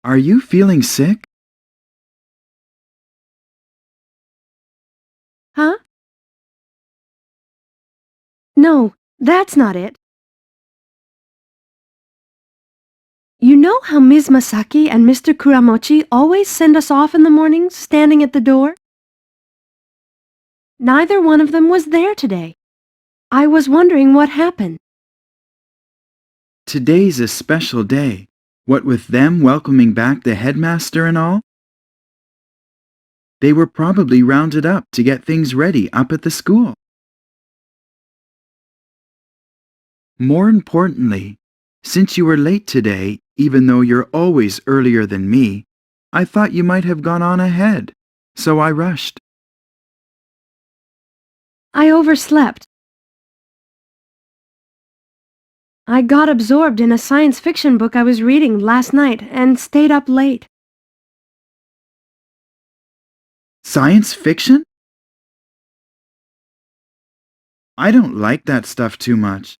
Are you feeling sick? Huh? No, that's not it. You know how Ms. Masaki and Mr. Kuramochi always send us off in the mornings, standing at the door? Neither one of them was there today. I was wondering what happened. Today's a special day. What with them welcoming back the headmaster and all? They were probably rounded up to get things ready up at the school. More importantly, since you were late today, even though you're always earlier than me, I thought you might have gone on ahead, so I rushed. I overslept. I got absorbed in a science fiction book I was reading last night and stayed up late. Science fiction? I don't like that stuff too much.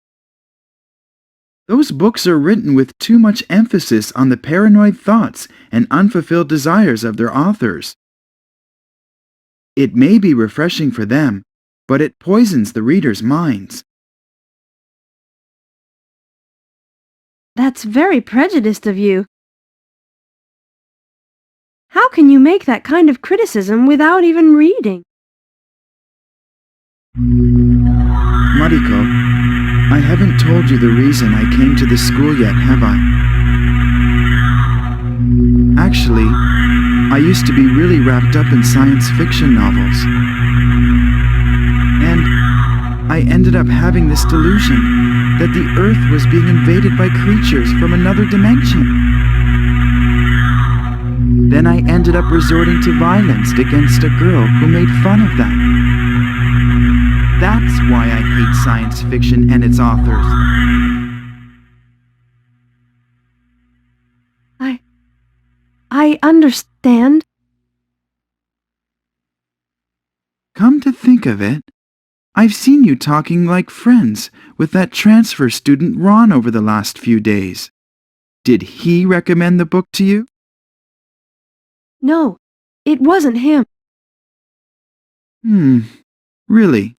Those books are written with too much emphasis on the paranoid thoughts and unfulfilled desires of their authors. It may be refreshing for them, but it poisons the readers' minds. That's very prejudiced of you. How can you make that kind of criticism without even reading? Mariko, I haven't told you the reason I came to the school yet, have I? Actually, I used to be really wrapped up in science fiction novels. And I ended up having this delusion that the Earth was being invaded by creatures from another dimension. Then I ended up resorting to violence against a girl who made fun of that. That's why I hate science fiction and its authors. I understand. Come to think of it, I've seen you talking like friends with that transfer student Ron over the last few days. Did he recommend the book to you? No, it wasn't him. Really?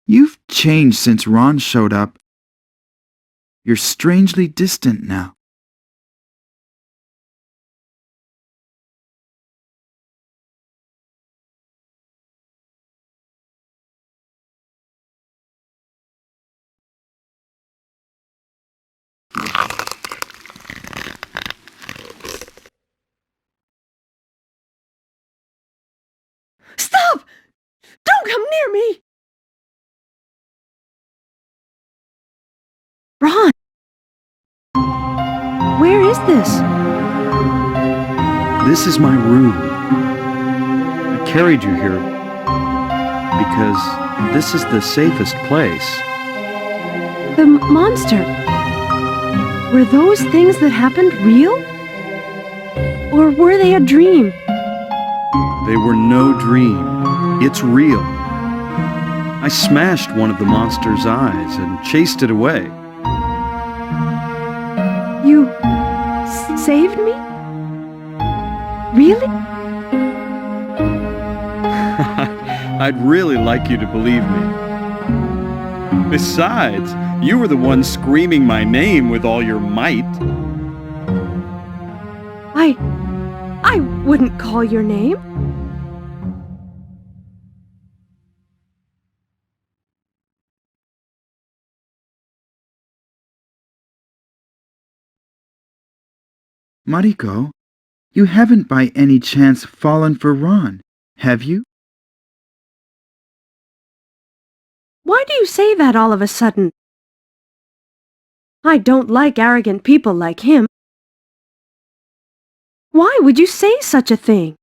You've changed since Ron showed up. You're strangely distant now. Stop! Don't come near me! Ron! Where is this? This is my room. I carried you here because this is the safest place. The monster. Were those things that happened real? Or were they a dream? They were no dream. It's real. I smashed one of the monster's eyes and chased it away. You saved me? Really? I'd really like you to believe me. Besides, you were the one screaming my name with all your might. I wouldn't call your name. Mariko, you haven't by any chance fallen for Ron, have you? Why do you say that all of a sudden? I don't like arrogant people like him. Why would you say such a thing?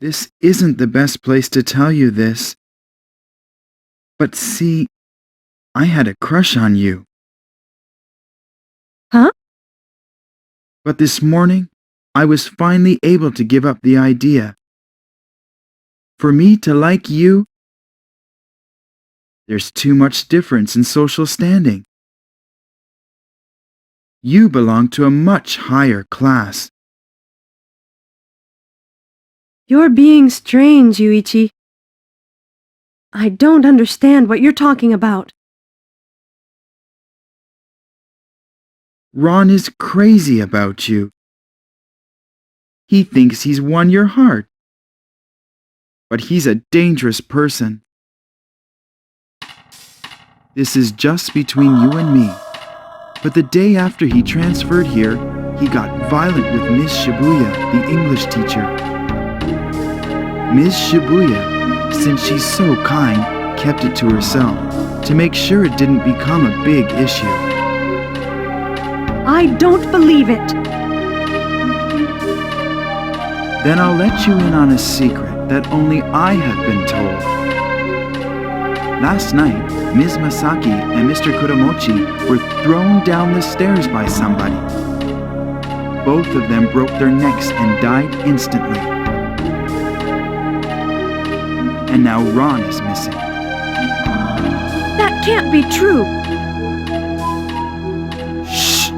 This isn't the best place to tell you this. But see, I had a crush on you. Huh? But this morning, I was finally able to give up the idea. For me to like you, there's too much difference in social standing. You belong to a much higher class. You're being strange, Yuichi. I don't understand what you're talking about. Ron is crazy about you. He thinks he's won your heart. But he's a dangerous person. This is just between you and me. But the day after he transferred here, he got violent with Miss Shibuya, the English teacher. Miss Shibuya, since she's so kind, kept it to herself to make sure it didn't become a big issue. I don't believe it. Then I'll let you in on a secret that only I have been told. Last night, Ms. Masaki and Mr. Kuramochi were thrown down the stairs by somebody. Both of them broke their necks and died instantly. And now Ron is missing. That can't be true. Shh!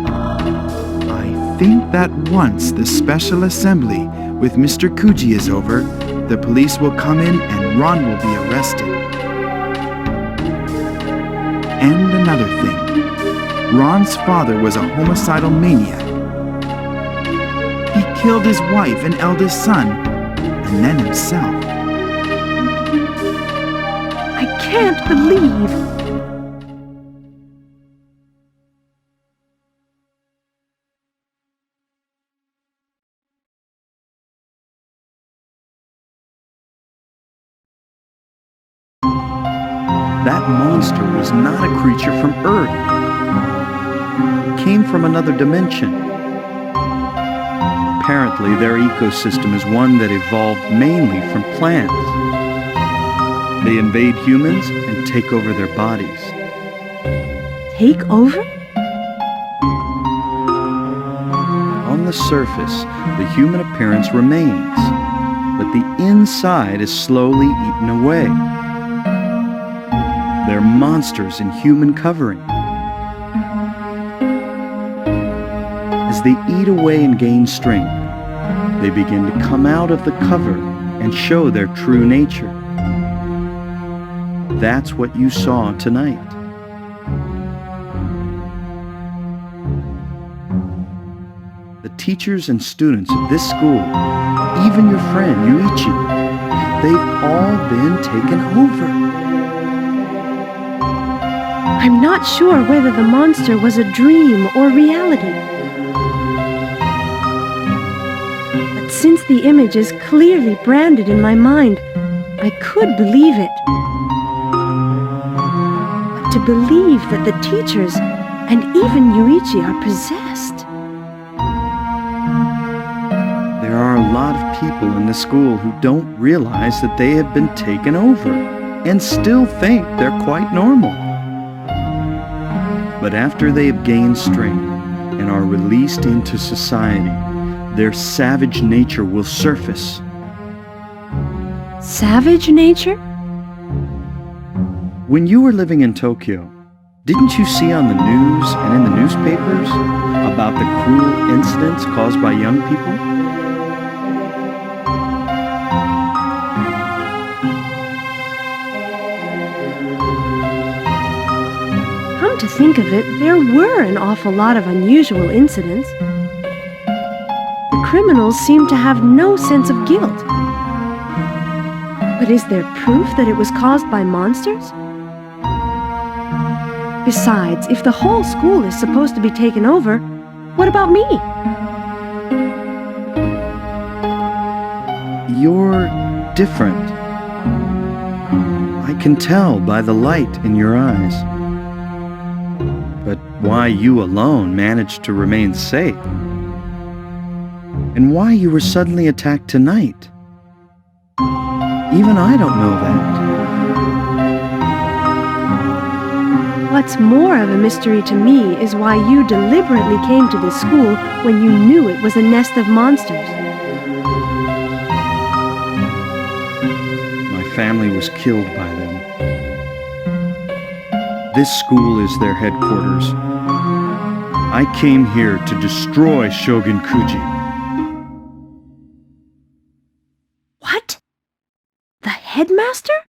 I think that once the special assembly with Mr. Kuji is over, the police will come in and Ron will be arrested. And another thing, Ron's father was a homicidal maniac. He killed his wife and eldest son, and then himself. I can't believe... That monster was not a creature from Earth. It came from another dimension. Apparently, their ecosystem is one that evolved mainly from plants. They invade humans and take over their bodies. Take over? On the surface, the human appearance remains, but the inside is slowly eaten away. They're monsters in human covering. As they eat away and gain strength, they begin to come out of the cover and show their true nature. That's what you saw tonight. The teachers and students of this school, even your friend Yuichi, they've all been taken over. I'm not sure whether the monster was a dream or reality. But since the image is clearly branded in my mind, I could believe it. But to believe that the teachers and even Yuichi are possessed. There are a lot of people in the school who don't realize that they have been taken over and still think they're quite normal. But after they have gained strength and are released into society, their savage nature will surface. Savage nature? When you were living in Tokyo, didn't you see on the news and in the newspapers about the cruel incidents caused by young people? To think of it, there were an awful lot of unusual incidents. The criminals seem to have no sense of guilt. But is there proof that it was caused by monsters? Besides, if the whole school is supposed to be taken over, what about me? You're different. I can tell by the light in your eyes. But why you alone managed to remain safe? And why you were suddenly attacked tonight? Even I don't know that. What's more of a mystery to me is why you deliberately came to this school when you knew it was a nest of monsters. My family was killed by them. This school is their headquarters. I came here to destroy Shogun Kuji. What? The headmaster?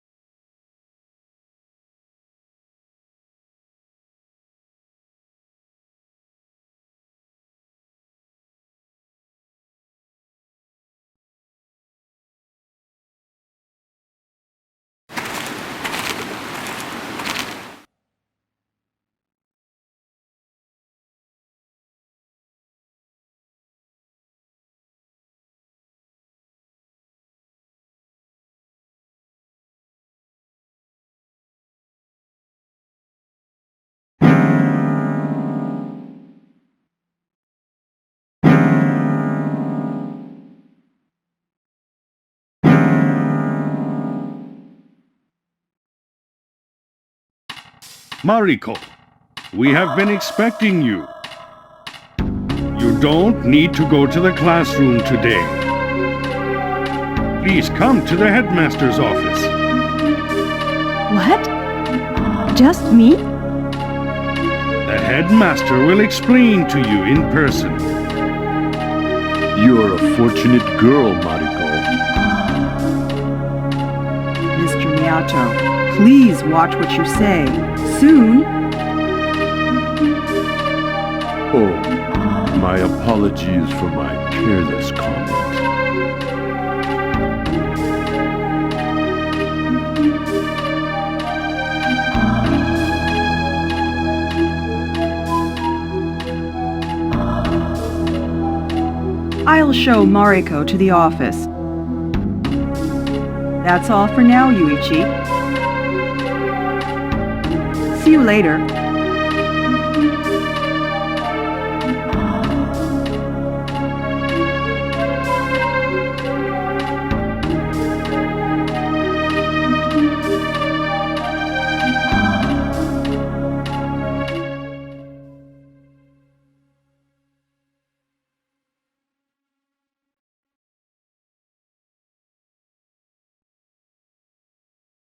Mariko, we have been expecting you. You don't need to go to the classroom today. Please come to the headmaster's office. What? Just me? The headmaster will explain to you in person. You're a fortunate girl, Mariko. Mr. Miyato, please watch what you say. Soon. Oh, my apologies for my careless comment. I'll show Mariko to the office. That's all for now, Yuichi. See you later.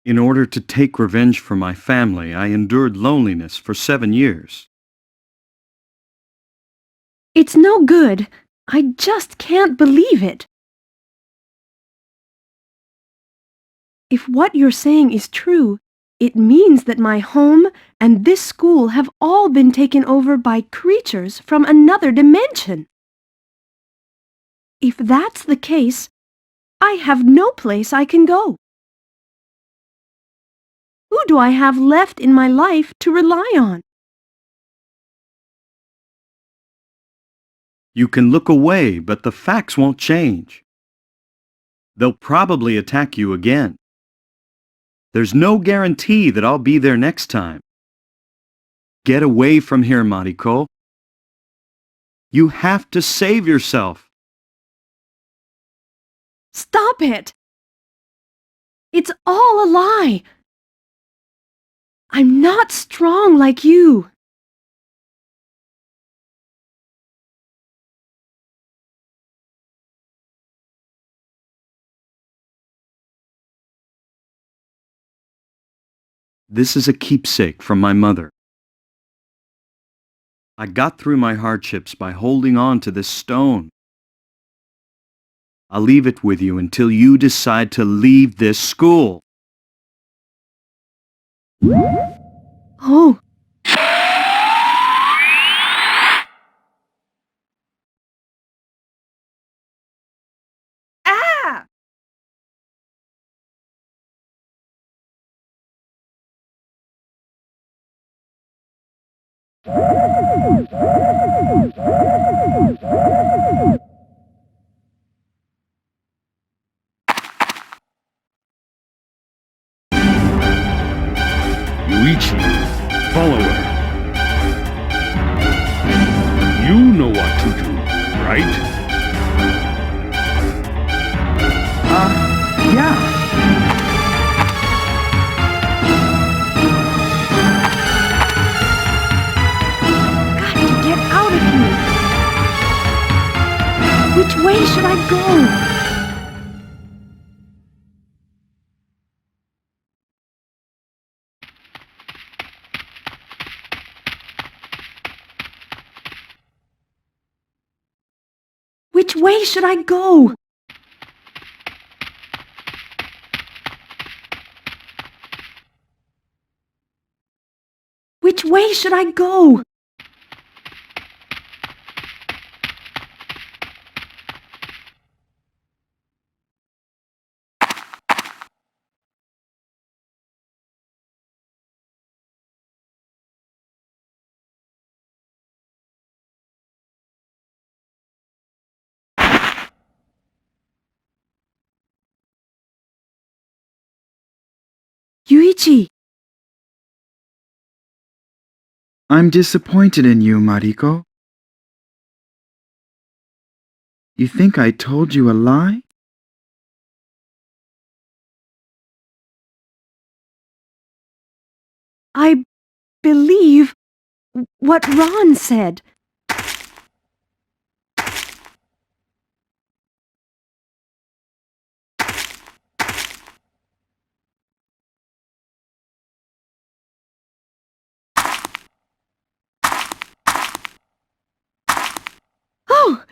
In order to take revenge for my family, I endured loneliness for 7 years. It's no good. I just can't believe it. If what you're saying is true, it means that my home and this school have all been taken over by creatures from another dimension. If that's the case, I have no place I can go. Who do I have left in my life to rely on? You can look away, but the facts won't change. They'll probably attack you again. There's no guarantee that I'll be there next time. Get away from here, Mariko. You have to save yourself. Stop it! It's all a lie. I'm not strong like you. This is a keepsake from my mother. I got through my hardships by holding on to this stone. I'll leave it with you until you decide to leave this school. Oh. Ah! Yuichi, follow her. You know what to do, right? Yeah. Got to get out of here. Which way should I go? Which way should I go? Which way should I go? Yuichi, I'm disappointed in you, Mariko. You think I told you a lie? I believe what Ron said. Oh!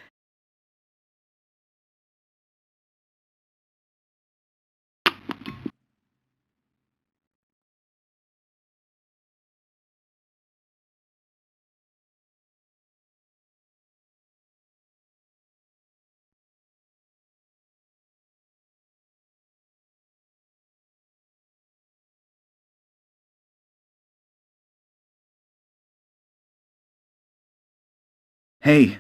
Hey,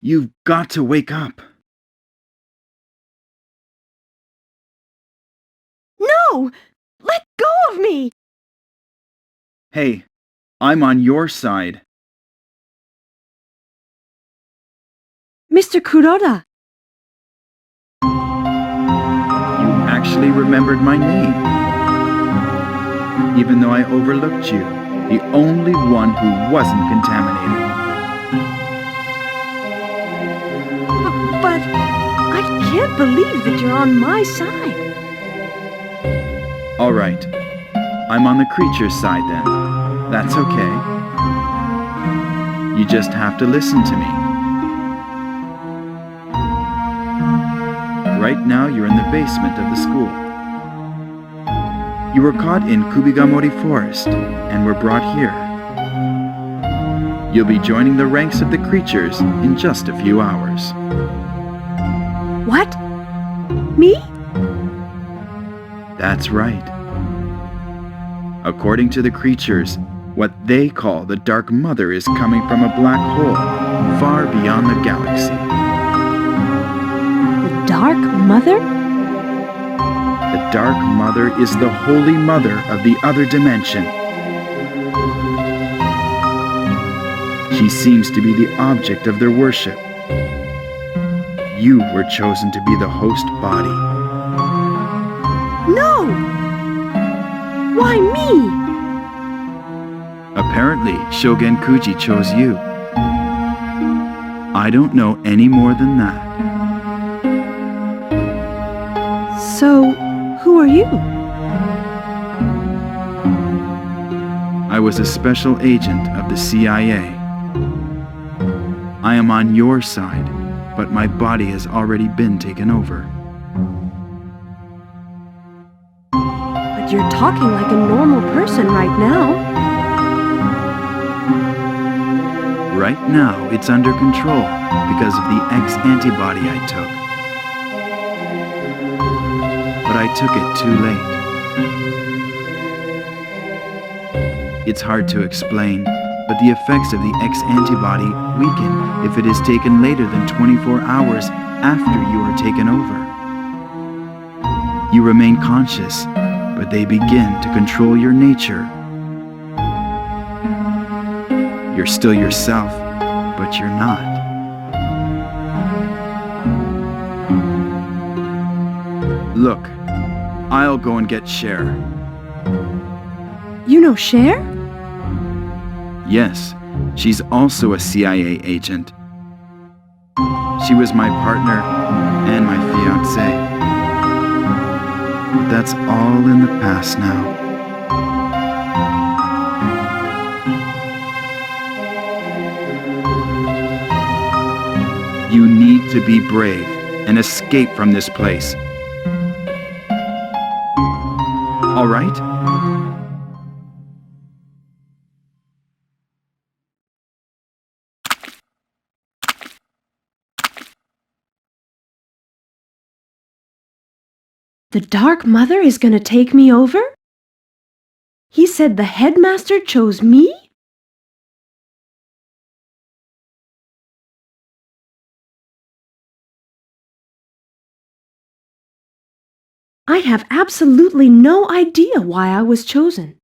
you've got to wake up. No! Let go of me! Hey, I'm on your side. Mr. Kuroda, You actually remembered my name. Even though I overlooked you, the only one who wasn't contaminated. but I can't believe that you're on my side. All right, I'm on the creature's side then. That's okay. You just have to listen to me. Right now you're in the basement of the school. You were caught in Kubigamori Forest and were brought here. You'll be joining the ranks of the creatures in just a few hours. What? Me? That's right. According to the creatures, what they call the Dark Mother is coming from a black hole far beyond the galaxy. The Dark Mother? The Dark Mother is the Holy Mother of the other dimension. She seems to be the object of their worship. You were chosen to be the host body. No! Why me? Apparently, Shogun Kuji chose you. I don't know any more than that. So, who are you? I was a special agent of the CIA. I am on your side, but my body has already been taken over. But you're talking like a normal person right now. Right now, it's under control because of the X-antibody I took. But I took it too late. It's hard to explain, but the effects of the X-antibody weaken if it is taken later than 24 hours after you are taken over. You remain conscious, but they begin to control your nature. You're still yourself, but you're not. Look, I'll go and get Cher. You know Cher? Yes, she's also a CIA agent. She was my partner and my fiancée. But that's all in the past now. You need to be brave and escape from this place. All right? The Dark Mother is going to take me over? He said the headmaster chose me? I have absolutely no idea why I was chosen.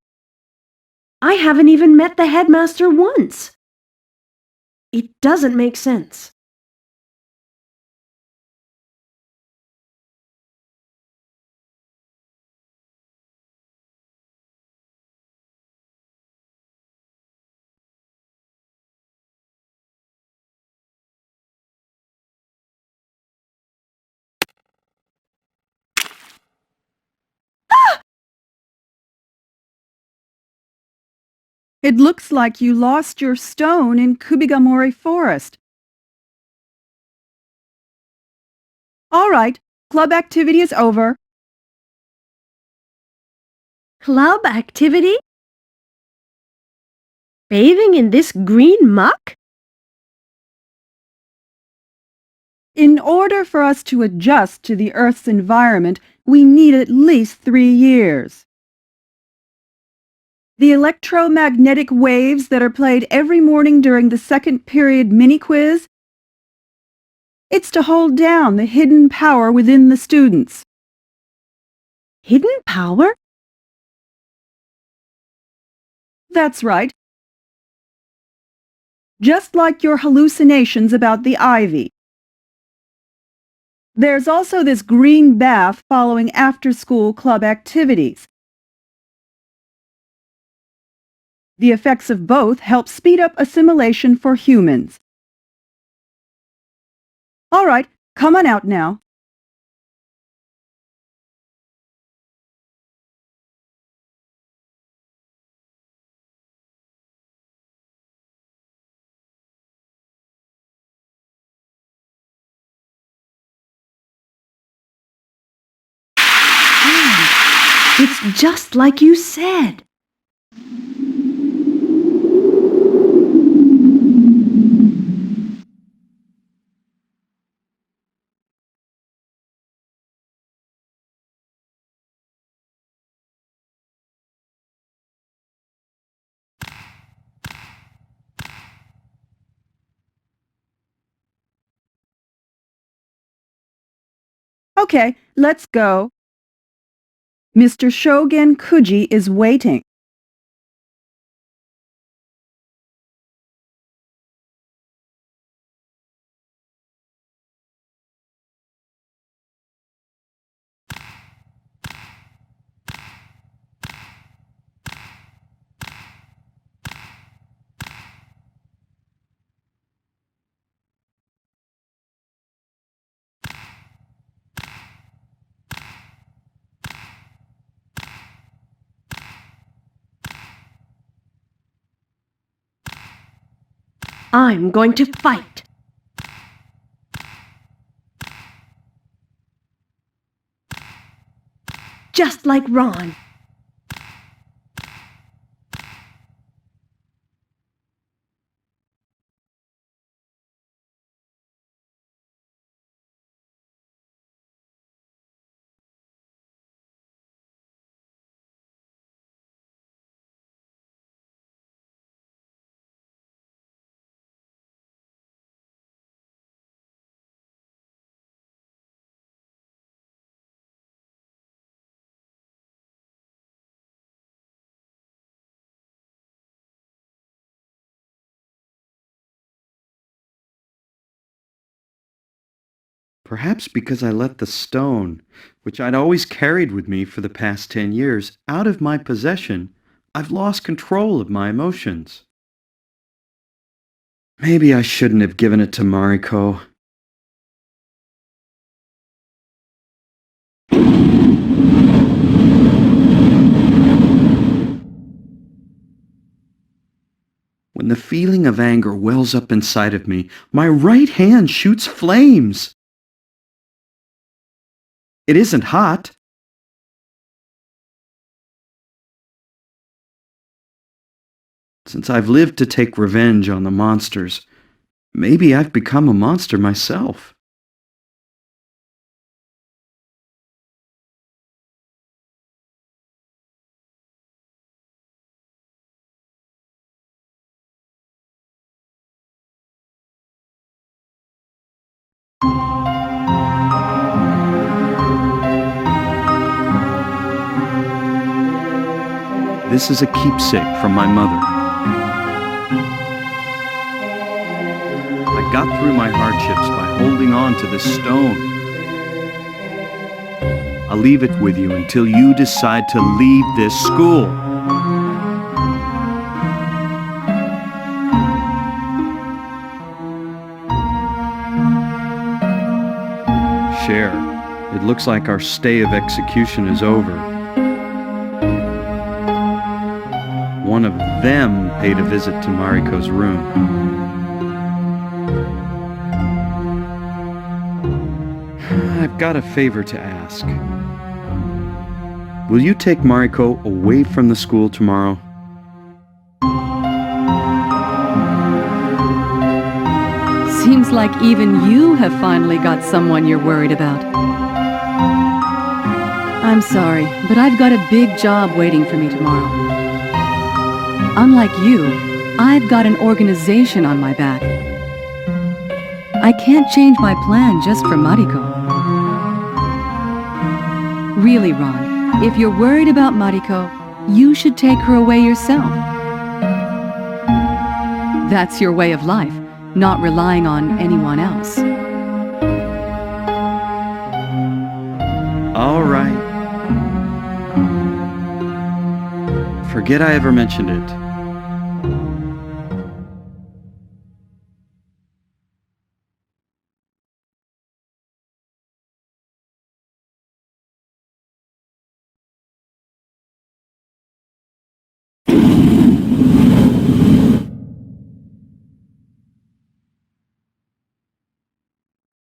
I haven't even met the headmaster once. It doesn't make sense. It looks like you lost your stone in Kubigamori Forest. All right, club activity is over. Club activity? Bathing in this green muck? In order for us to adjust to the Earth's environment, we need at least 3 years. The electromagnetic waves that are played every morning during the second period mini-quiz, it's to hold down the hidden power within the students. Hidden power? That's right. Just like your hallucinations about the ivy. There's also this green bath following after-school club activities. The effects of both help speed up assimilation for humans. All right, come on out now. It's just like you said. Okay, let's go. Mr. Shogen Kuji is waiting. I'm going to fight. Just like Ron. Perhaps because I let the stone, which I'd always carried with me for the past 10 years, out of my possession, I've lost control of my emotions. Maybe I shouldn't have given it to Mariko. When When the feeling of anger wells up inside of me, my right hand shoots flames. It isn't hot. Since I've lived to take revenge on the monsters, maybe I've become a monster myself. This is a keepsake from my mother. I got through my hardships by holding on to this stone. I'll leave it with you until you decide to leave this school. Cher, it looks like our stay of execution is over. One of them paid a visit to Mariko's room. I've got a favor to ask. Will you take Mariko away from the school tomorrow? Seems like even you have finally got someone you're worried about. I'm sorry, but I've got a big job waiting for me tomorrow. Unlike you, I've got an organization on my back. I can't change my plan just for Mariko. Really, Ron, if you're worried about Mariko, you should take her away yourself. That's your way of life, not relying on anyone else. All right. Forget I ever mentioned it.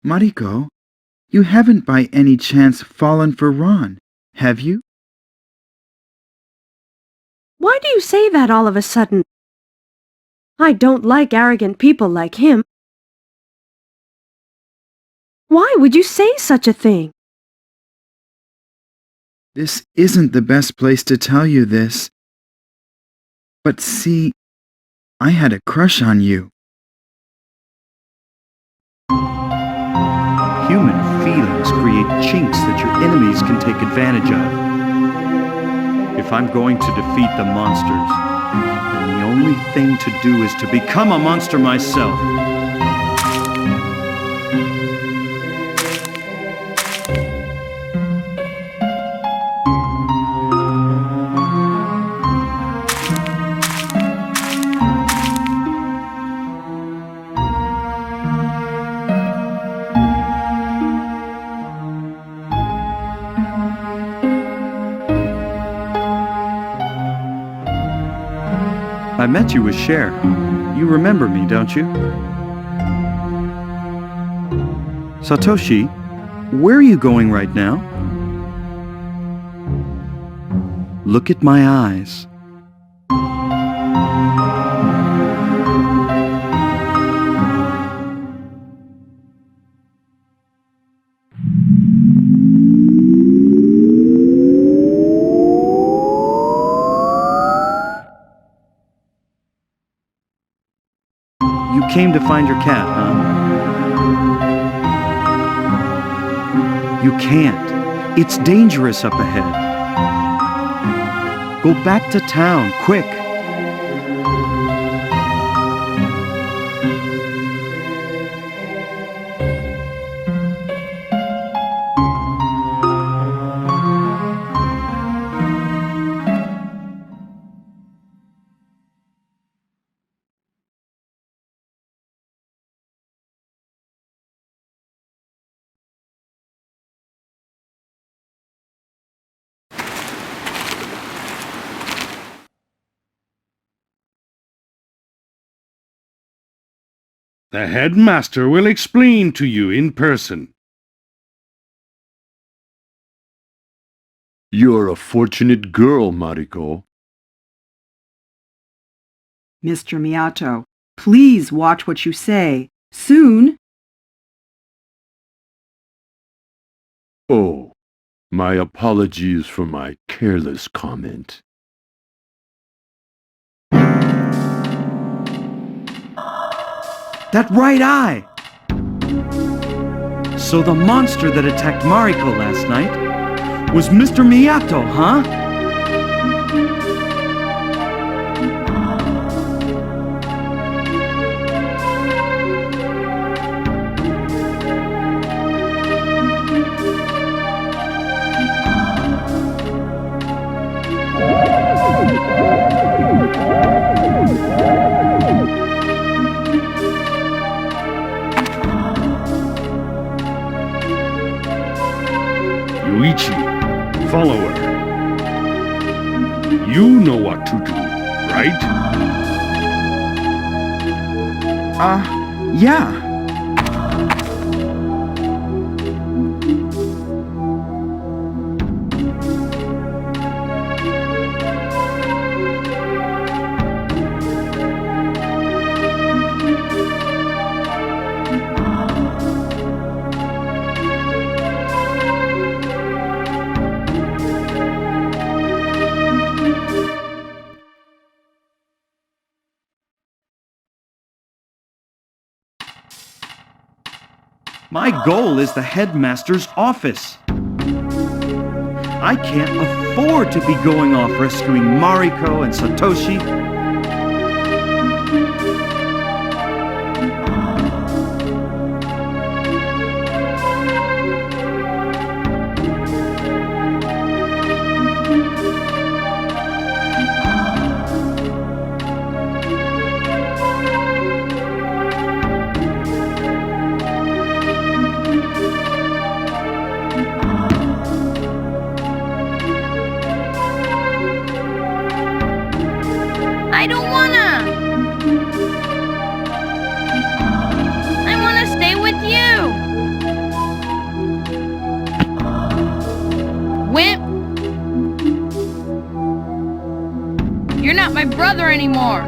Mariko, you haven't by any chance fallen for Ron, have you? Why do you say that all of a sudden? I don't like arrogant people like him. Why would you say such a thing? This isn't the best place to tell you this. But see, I had a crush on you. Human feelings create chinks that your enemies can take advantage of. If I'm going to defeat the monsters, then the only thing to do is to become a monster myself. I met you with Cher. You remember me, don't you? Satoshi, where are you going right now? Look at my eyes. You came to find your cat, huh? You can't. It's dangerous up ahead. Go back to town, quick. The headmaster will explain to you in person. You're a fortunate girl, Mariko. Mr. Miyato, please watch what you say. Soon. Oh, my apologies for my careless comment. That right eye! So the monster that attacked Mariko last night was Mr. Miyato, huh? Yuichi, follow her. You know what to do, right? Yeah. My goal is the headmaster's office. I can't afford to be going off rescuing Mariko and Satoshi. I don't wanna! I wanna stay with you! Wimp! You're not my brother anymore!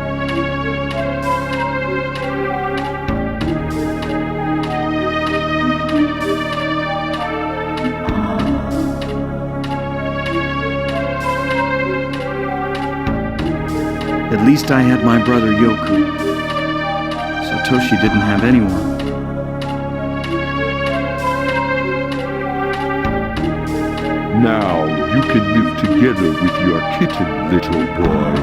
At least I had my brother Yoku. Satoshi didn't have anyone. Now you can live together with your kitten, little boy.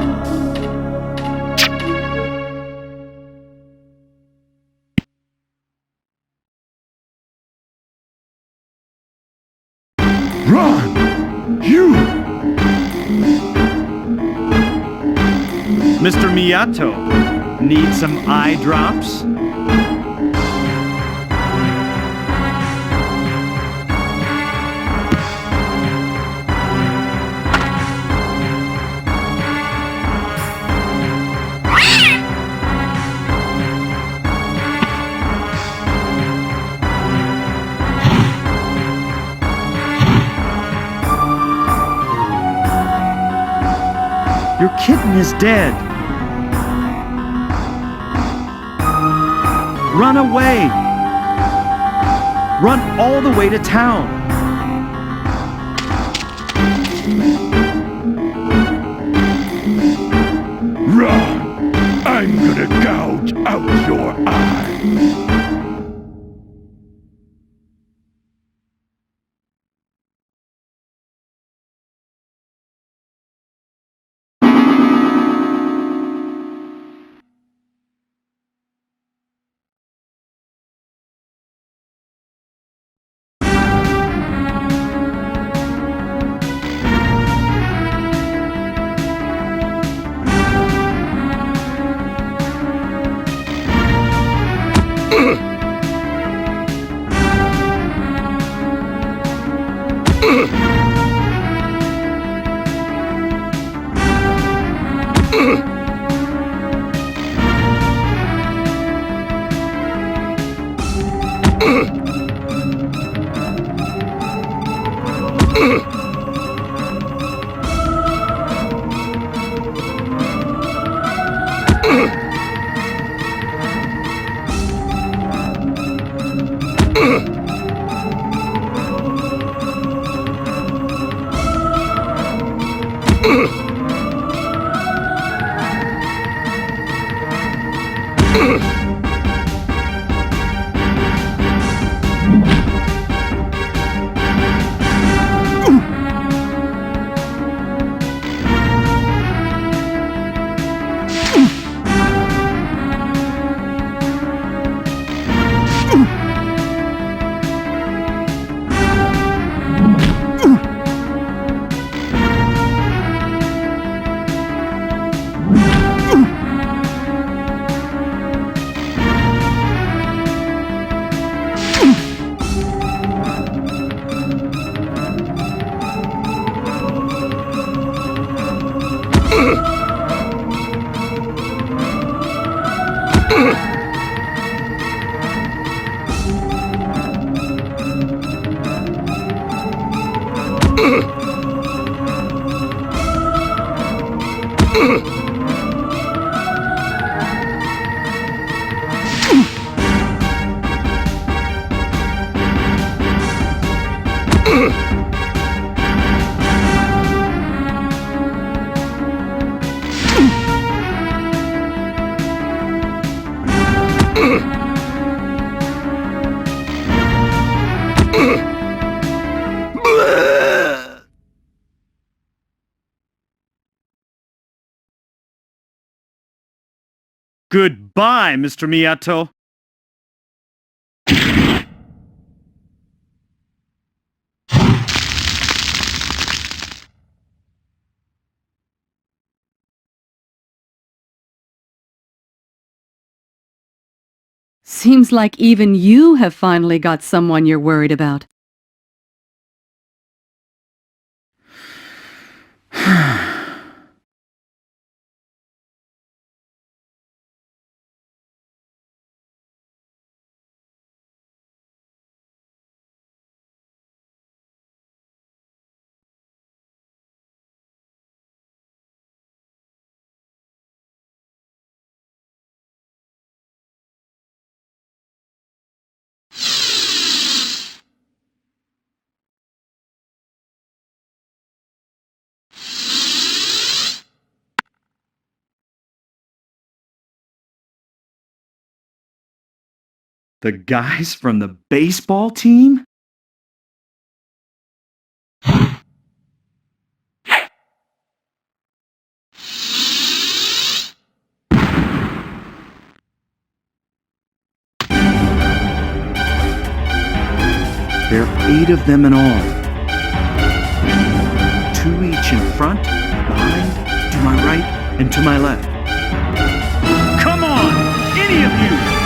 Run! You! Mr. Miyato, need some eye drops? Your kitten is dead. Run away! Run all the way to town! Run! I'm gonna gouge out your eye! Goodbye, Mr. Miyato. Seems like even you have finally got someone you're worried about. The guys from the baseball team? There are 8 of them in all. 2 each in front, behind, to my right, and to my left. Come on, any of you!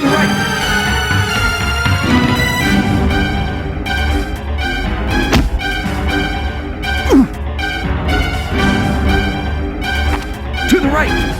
To the right! To the right!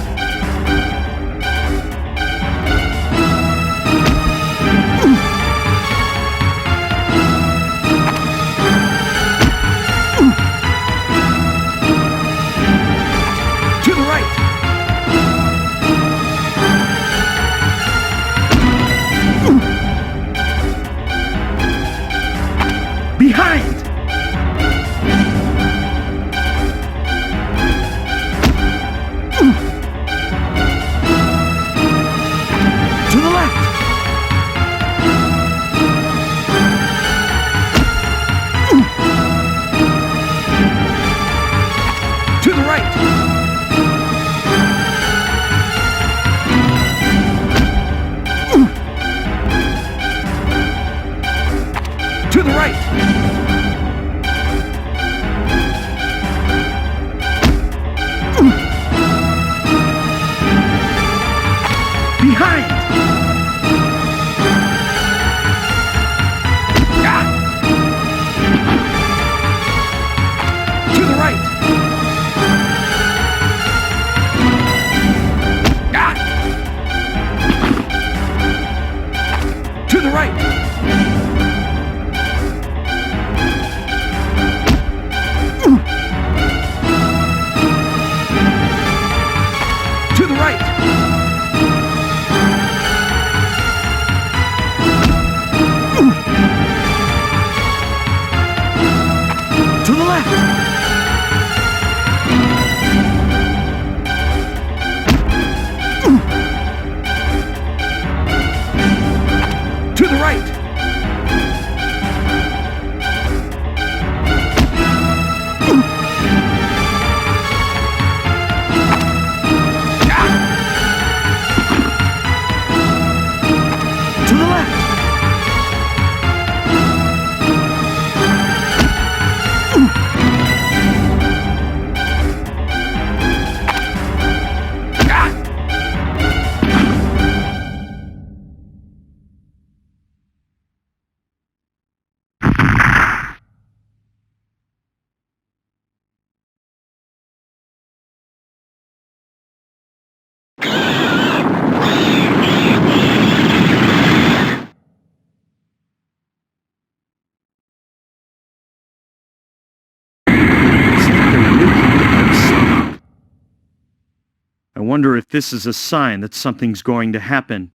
I wonder if this is a sign that something's going to happen.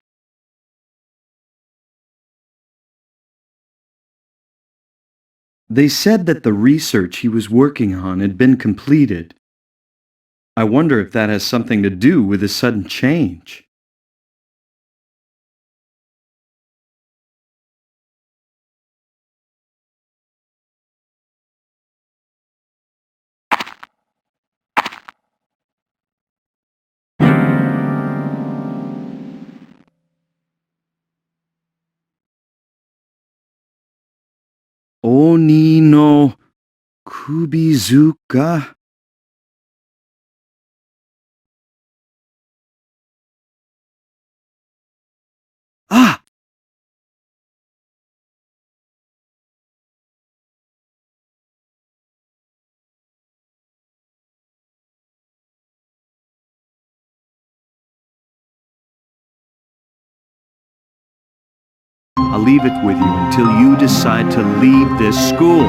They said that the research he was working on had been completed. I wonder if that has something to do with his sudden change. Oni no Kubizuka. Ah! I'll leave it with you until you decide to leave this school.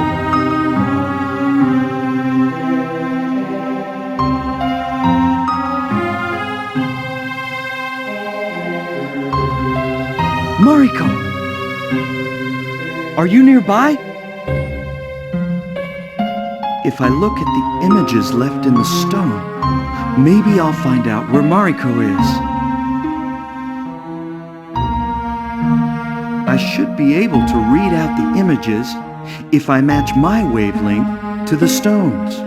Mariko! Are you nearby? If I look at the images left in the stone, maybe I'll find out where Mariko is. I should be able to read out the images if I match my wavelength to the stones.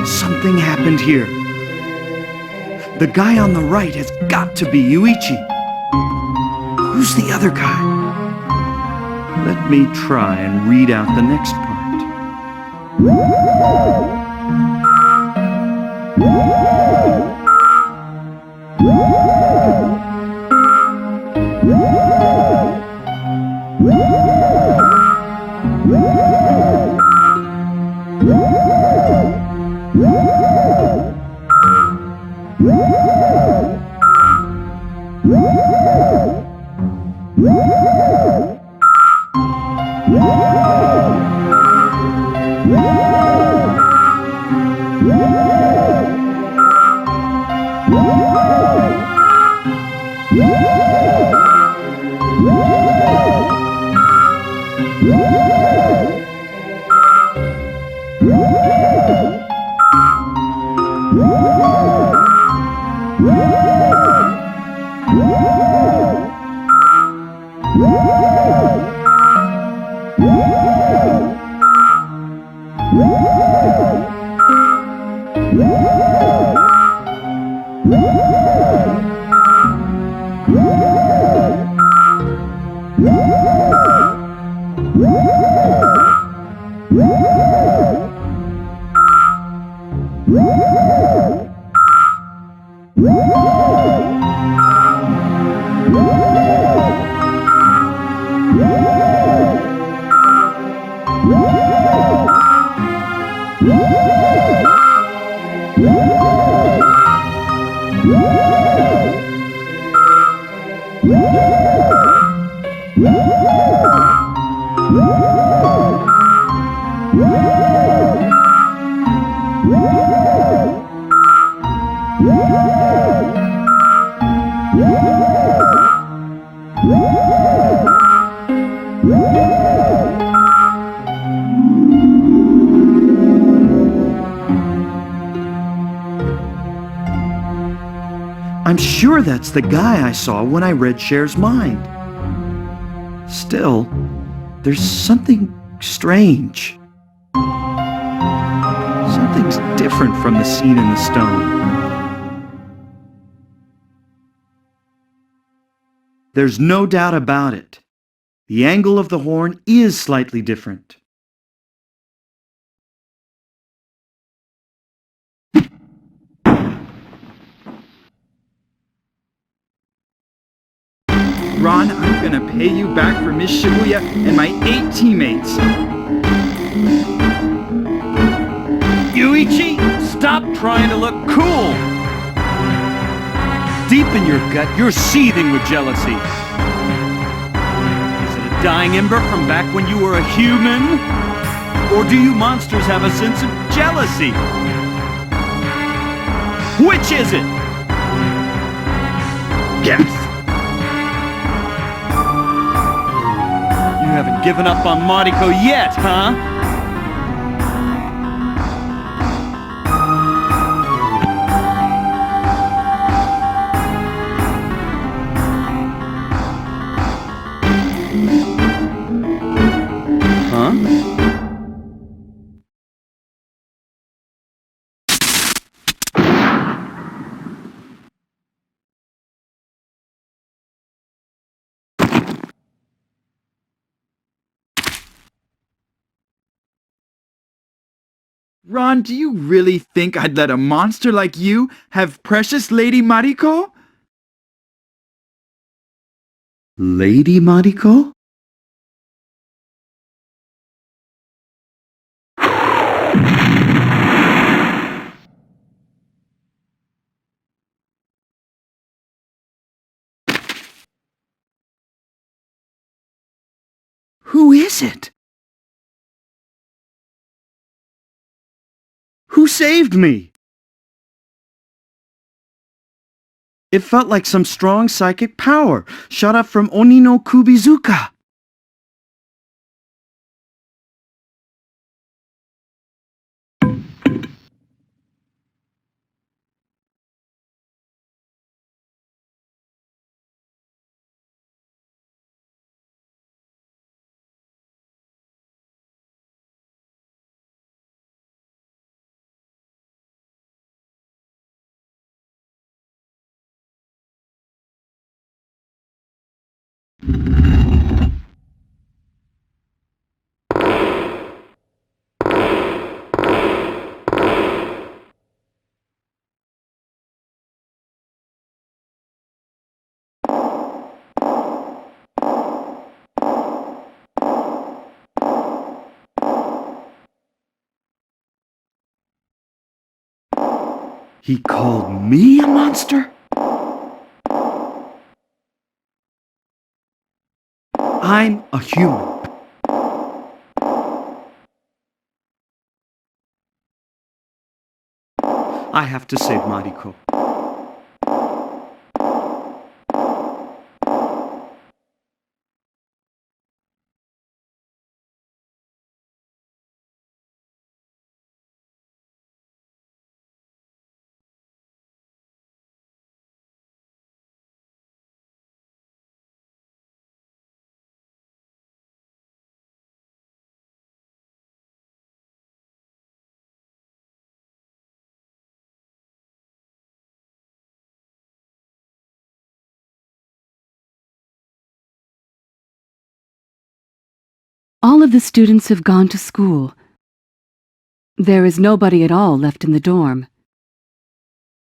Something happened here. The guy on the right has got to be Yuichi. Who's the other guy? Let me try and read out the next part. I'm sure that's the guy I saw when I read Cher's mind. Still, there's something strange. Something's different from the scene in the stone. There's no doubt about it. The angle of the horn is slightly different. Ron, I'm gonna pay you back for Miss Shibuya and my 8 teammates. Yuichi, stop trying to look cool! Deep in your gut, you're seething with jealousy. Is it a dying ember from back when you were a human? Or do you monsters have a sense of jealousy? Which is it? Yes. You haven't given up on Mariko yet, huh? Ron, do you really think I'd let a monster like you have precious Lady Mariko? Lady Mariko? Who is it? Who saved me? It felt like some strong psychic power shot up from Oni no Kubizuka. He called me a monster? I'm a human. I have to save Mariko. All of the students have gone to school. There is nobody at all left in the dorm.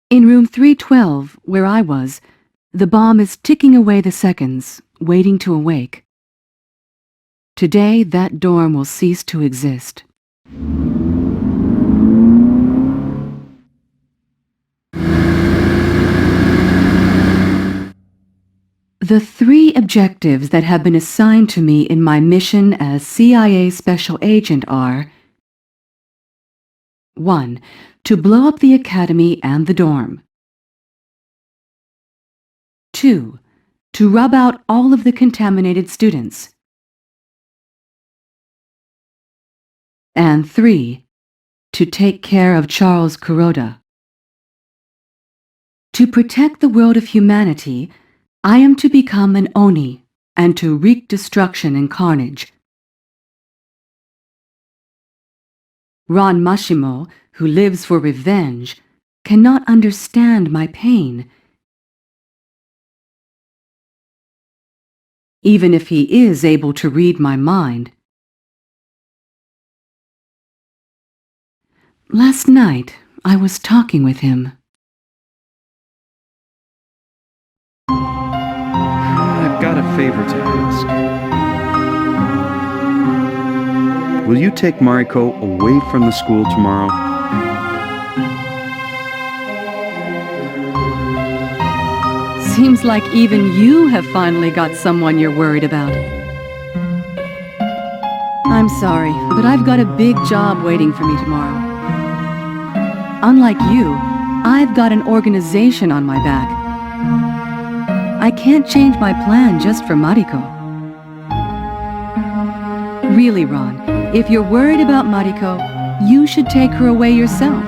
In room 312, where I was, the bomb is ticking away the seconds, waiting to awake. Today, that dorm will cease to exist. The three objectives that have been assigned to me in my mission as CIA Special Agent are: 1. To blow up the academy and the dorm. 2. To rub out all of the contaminated students. And 3. To take care of Charles Kuroda. To protect the world of humanity, I am to become an Oni and to wreak destruction and carnage. Ron Mashimo, who lives for revenge, cannot understand my pain. Even if he is able to read my mind. Last night, I was talking with him. I've got a favor to ask. Will you take Mariko away from the school tomorrow? Seems like even you have finally got someone you're worried about. I I'm sorry, but I've got a big job waiting for me tomorrow. Unlike you, I've got an organization on my back. I can't change my plan just for Mariko. Really, Ron, if you're worried about Mariko, you should take her away yourself.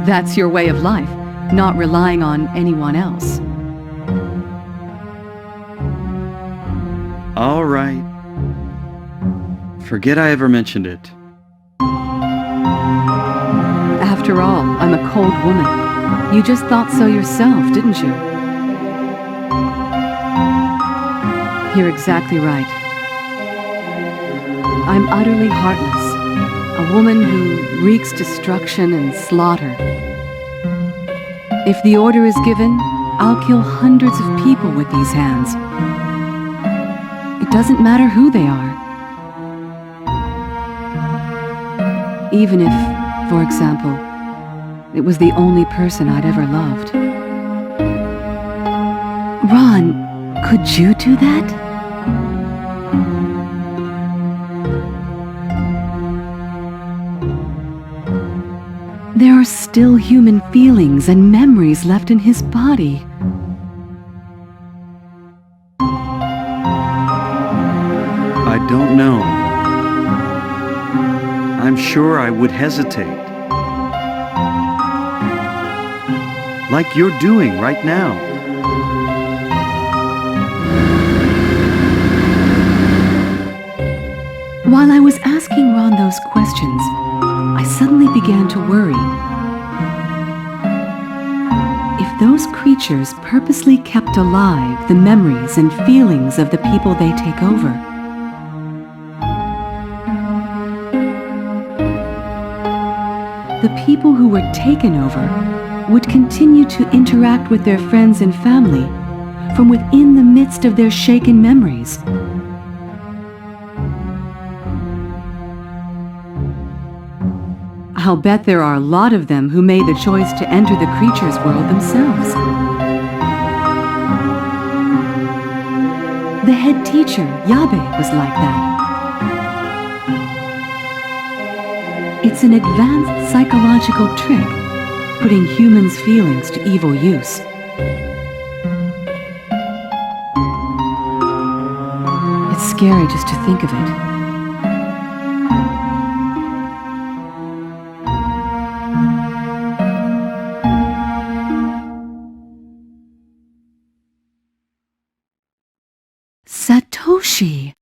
That's your way of life, not relying on anyone else. All right. Forget I ever mentioned it. After all, I'm a cold woman. You just thought so yourself, didn't you? You're exactly right. I'm utterly heartless. A woman who wreaks destruction and slaughter. If the order is given, I'll kill hundreds of people with these hands. It doesn't matter who they are. Even if, for example, it was the only person I'd ever loved. Ron, could you do that? There are still human feelings and memories left in his body. I don't know. I'm sure I would hesitate. Like you're doing right now. While I was asking Ron those questions, I suddenly began to worry. If those creatures purposely kept alive the memories and feelings of the people they take over, the people who were taken over would continue to interact with their friends and family from within the midst of their shaken memories. I'll bet there are a lot of them who made the choice to enter the creature's world themselves. The head teacher, Yabe, was like that. It's an advanced psychological trick, putting humans' feelings to evil use. It's scary just to think of it. Satoshi!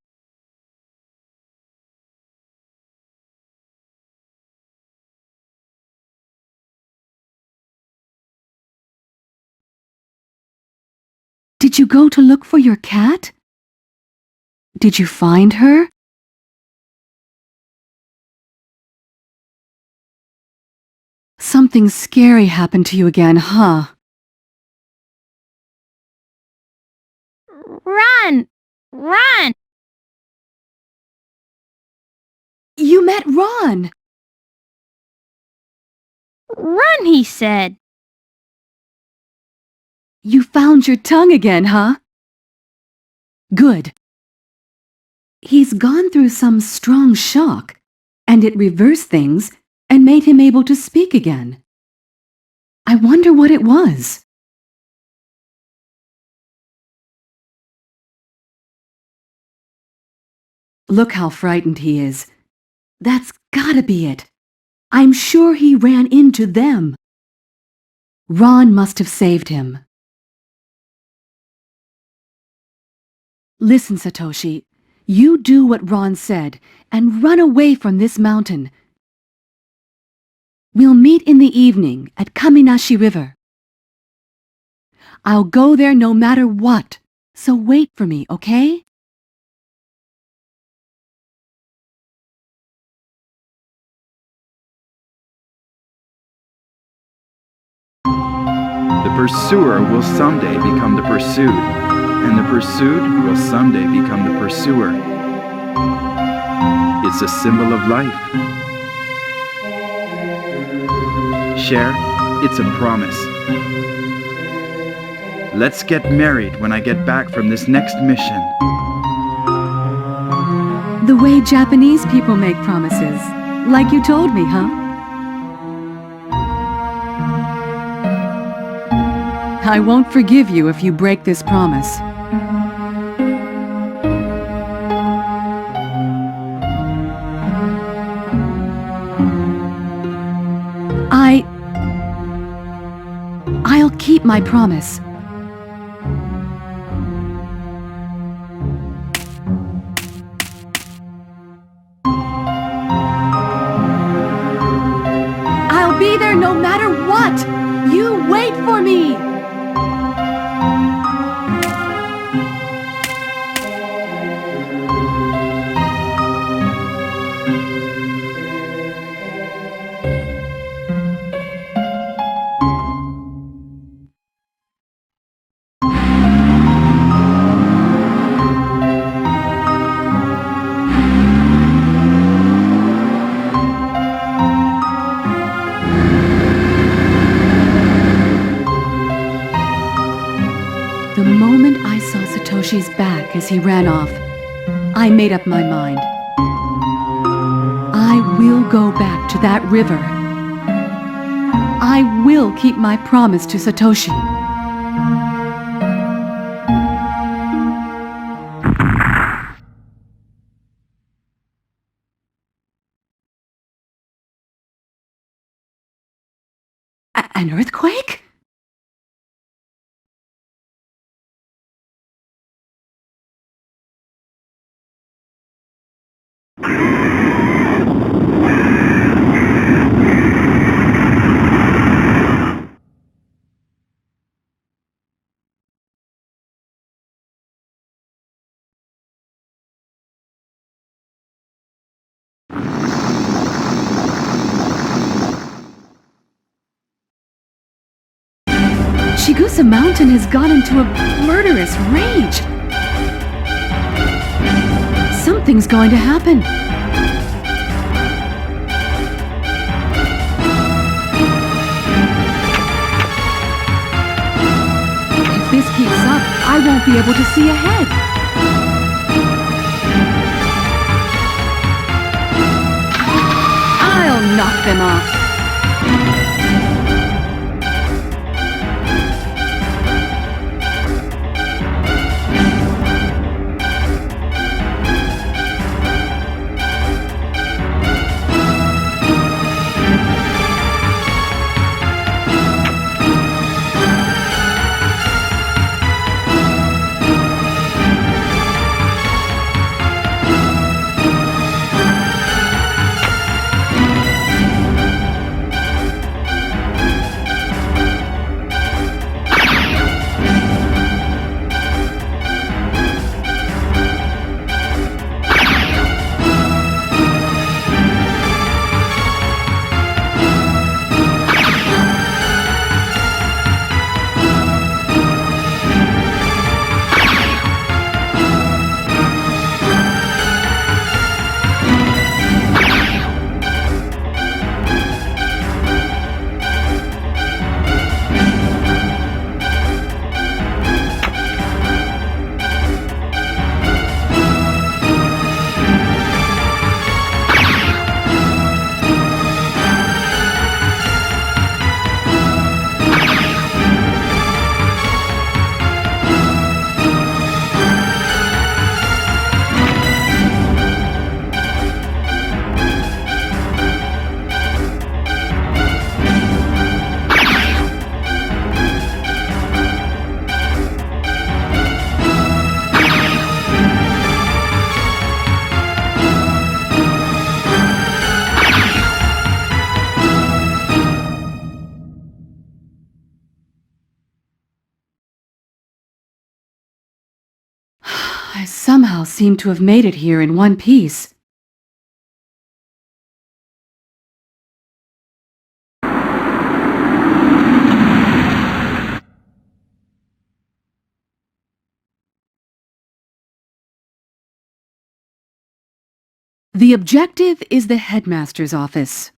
Did you go to look for your cat? Did you find her? Something scary happened to you again, huh? Run! Run! You met Ron! Run, he said. You found your tongue again, huh? Good. He's gone through some strong shock, and it reversed things and made him able to speak again. I wonder what it was. Look how frightened he is. That's gotta be it. I'm sure he ran into them. Ron must have saved him. Listen, Satoshi, you do what Ron said and run away from this mountain. We'll meet in the evening at Kaminashi River. I'll go there no matter what, so wait for me, okay? The pursuer will someday become the pursued, and the pursued will someday become the pursuer. It's a symbol of life. Cher, it's a promise. Let's get married when I get back from this next mission. The way Japanese people make promises. Like you told me, huh? I won't forgive you if you break this promise. I'll keep my promise. I'll be there no matter what! You wait for me! The moment I saw Satoshi's back as he ran off, I made up my mind. I will go back to that river. I will keep my promise to Satoshi. An earthquake? Chigusa Mountain has gone into a murderous rage. Something's going to happen. If this keeps up, I won't be able to see ahead. I'll knock them off. I somehow seem to have made it here in one piece. The objective is the headmaster's office.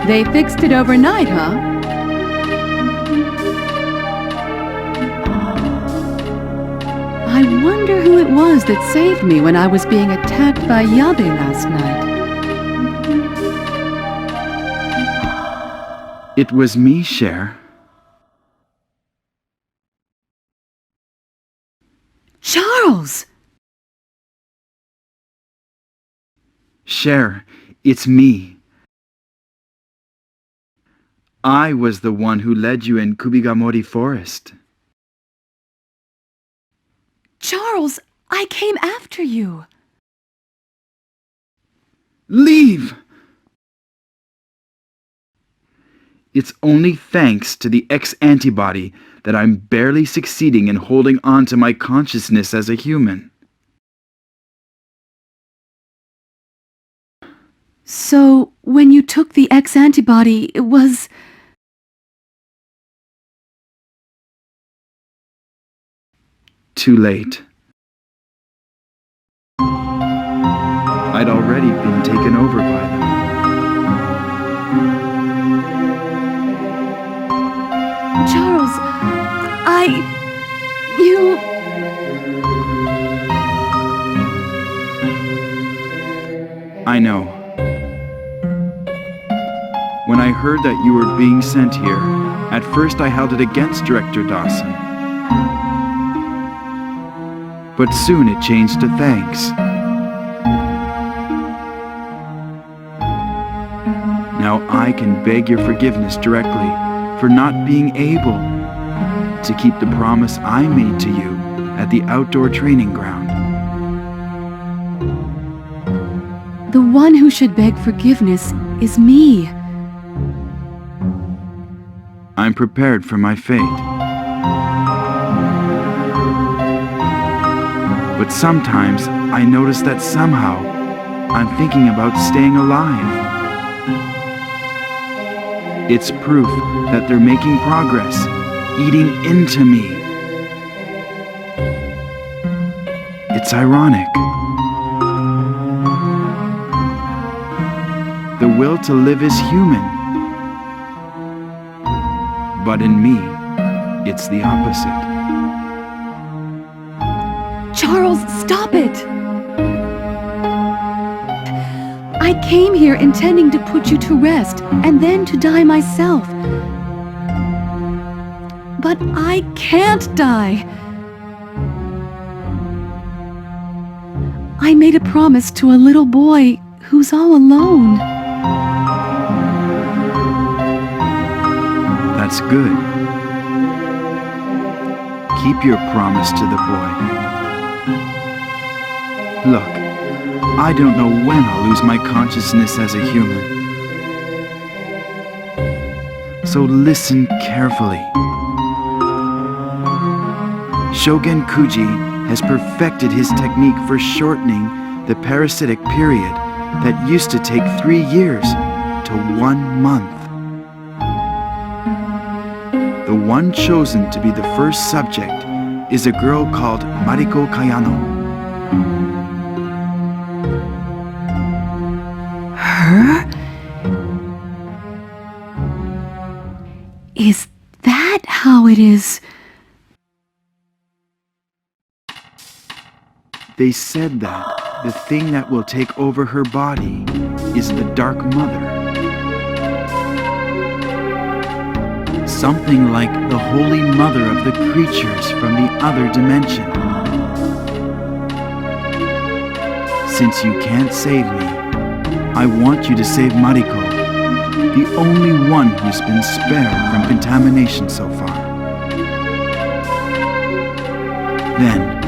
They fixed it overnight, huh? I wonder who it was that saved me when I was being attacked by Yabe last night. It was me, Cher. Charles! Cher, it's me. I was the one who led you in Kubigamori Forest. Charles, I came after you. Leave! It's only thanks to the X-antibody that I'm barely succeeding in holding on to my consciousness as a human. So, when you took the X-antibody, it was... Too late. I'd already been taken over by them. Charles, I know. When I heard that you were being sent here, at first I held it against Director Dawson. But soon it changed to thanks. Now I can beg your forgiveness directly for not being able to keep the promise I made to you at the outdoor training ground. The one who should beg forgiveness is me. I'm prepared for my fate. But sometimes I notice that somehow I'm thinking about staying alive. It's proof that they're making progress, eating into me. It's ironic. The will to live is human. But in me, it's the opposite. Charles, stop it! I came here intending to put you to rest and then to die myself. But I can't die. I made a promise to a little boy who's all alone. That's good. Keep your promise to the boy. Look, I don't know when I'll lose my consciousness as a human. So listen carefully. Shogun Kuji has perfected his technique for shortening the parasitic period that used to take 3 years to 1 month. The one chosen to be the first subject is a girl called Mariko Kayano. Her? Is that how it is? They said that the thing that will take over her body is the Dark Mother. Something like the Holy Mother of the creatures from the other dimension. Since you can't save me, I want you to save Mariko, the only one who's been spared from contamination so far. Then,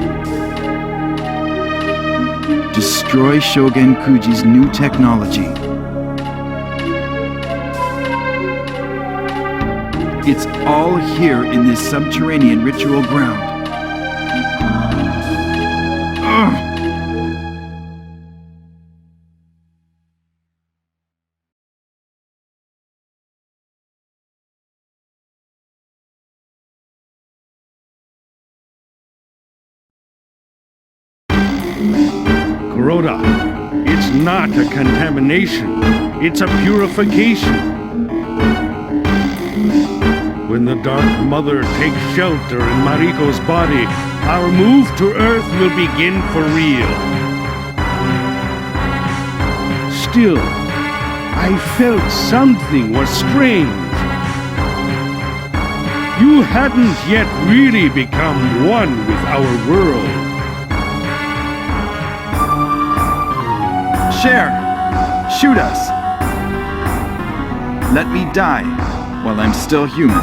destroy Shogun Kuji's new technology. It's all here in this subterranean ritual ground. Ugh. Kuroda, it's not a contamination. It's a purification. When the Dark Mother takes shelter in Mariko's body, our move to Earth will begin for real. Still, I felt something was strange. You hadn't yet really become one with our world. Cher, shoot us. Let me die while I'm still human.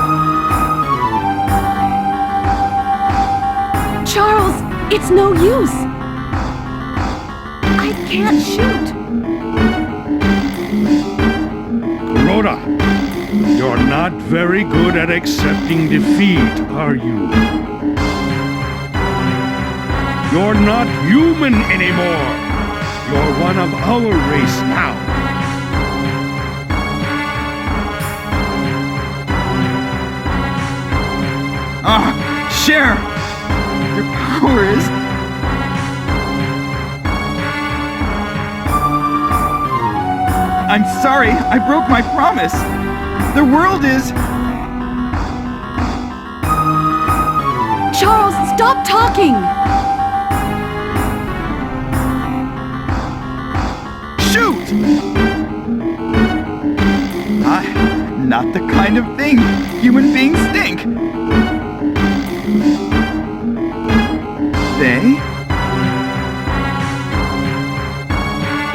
Charles, it's no use. I can't shoot. Rhoda, you're not very good at accepting defeat, are you? You're not human anymore. You're one of our race now. Cher! Your power is... I'm sorry, I broke my promise. The world is... Charles, stop talking! Shoot! Not the kind of thing human beings think. They?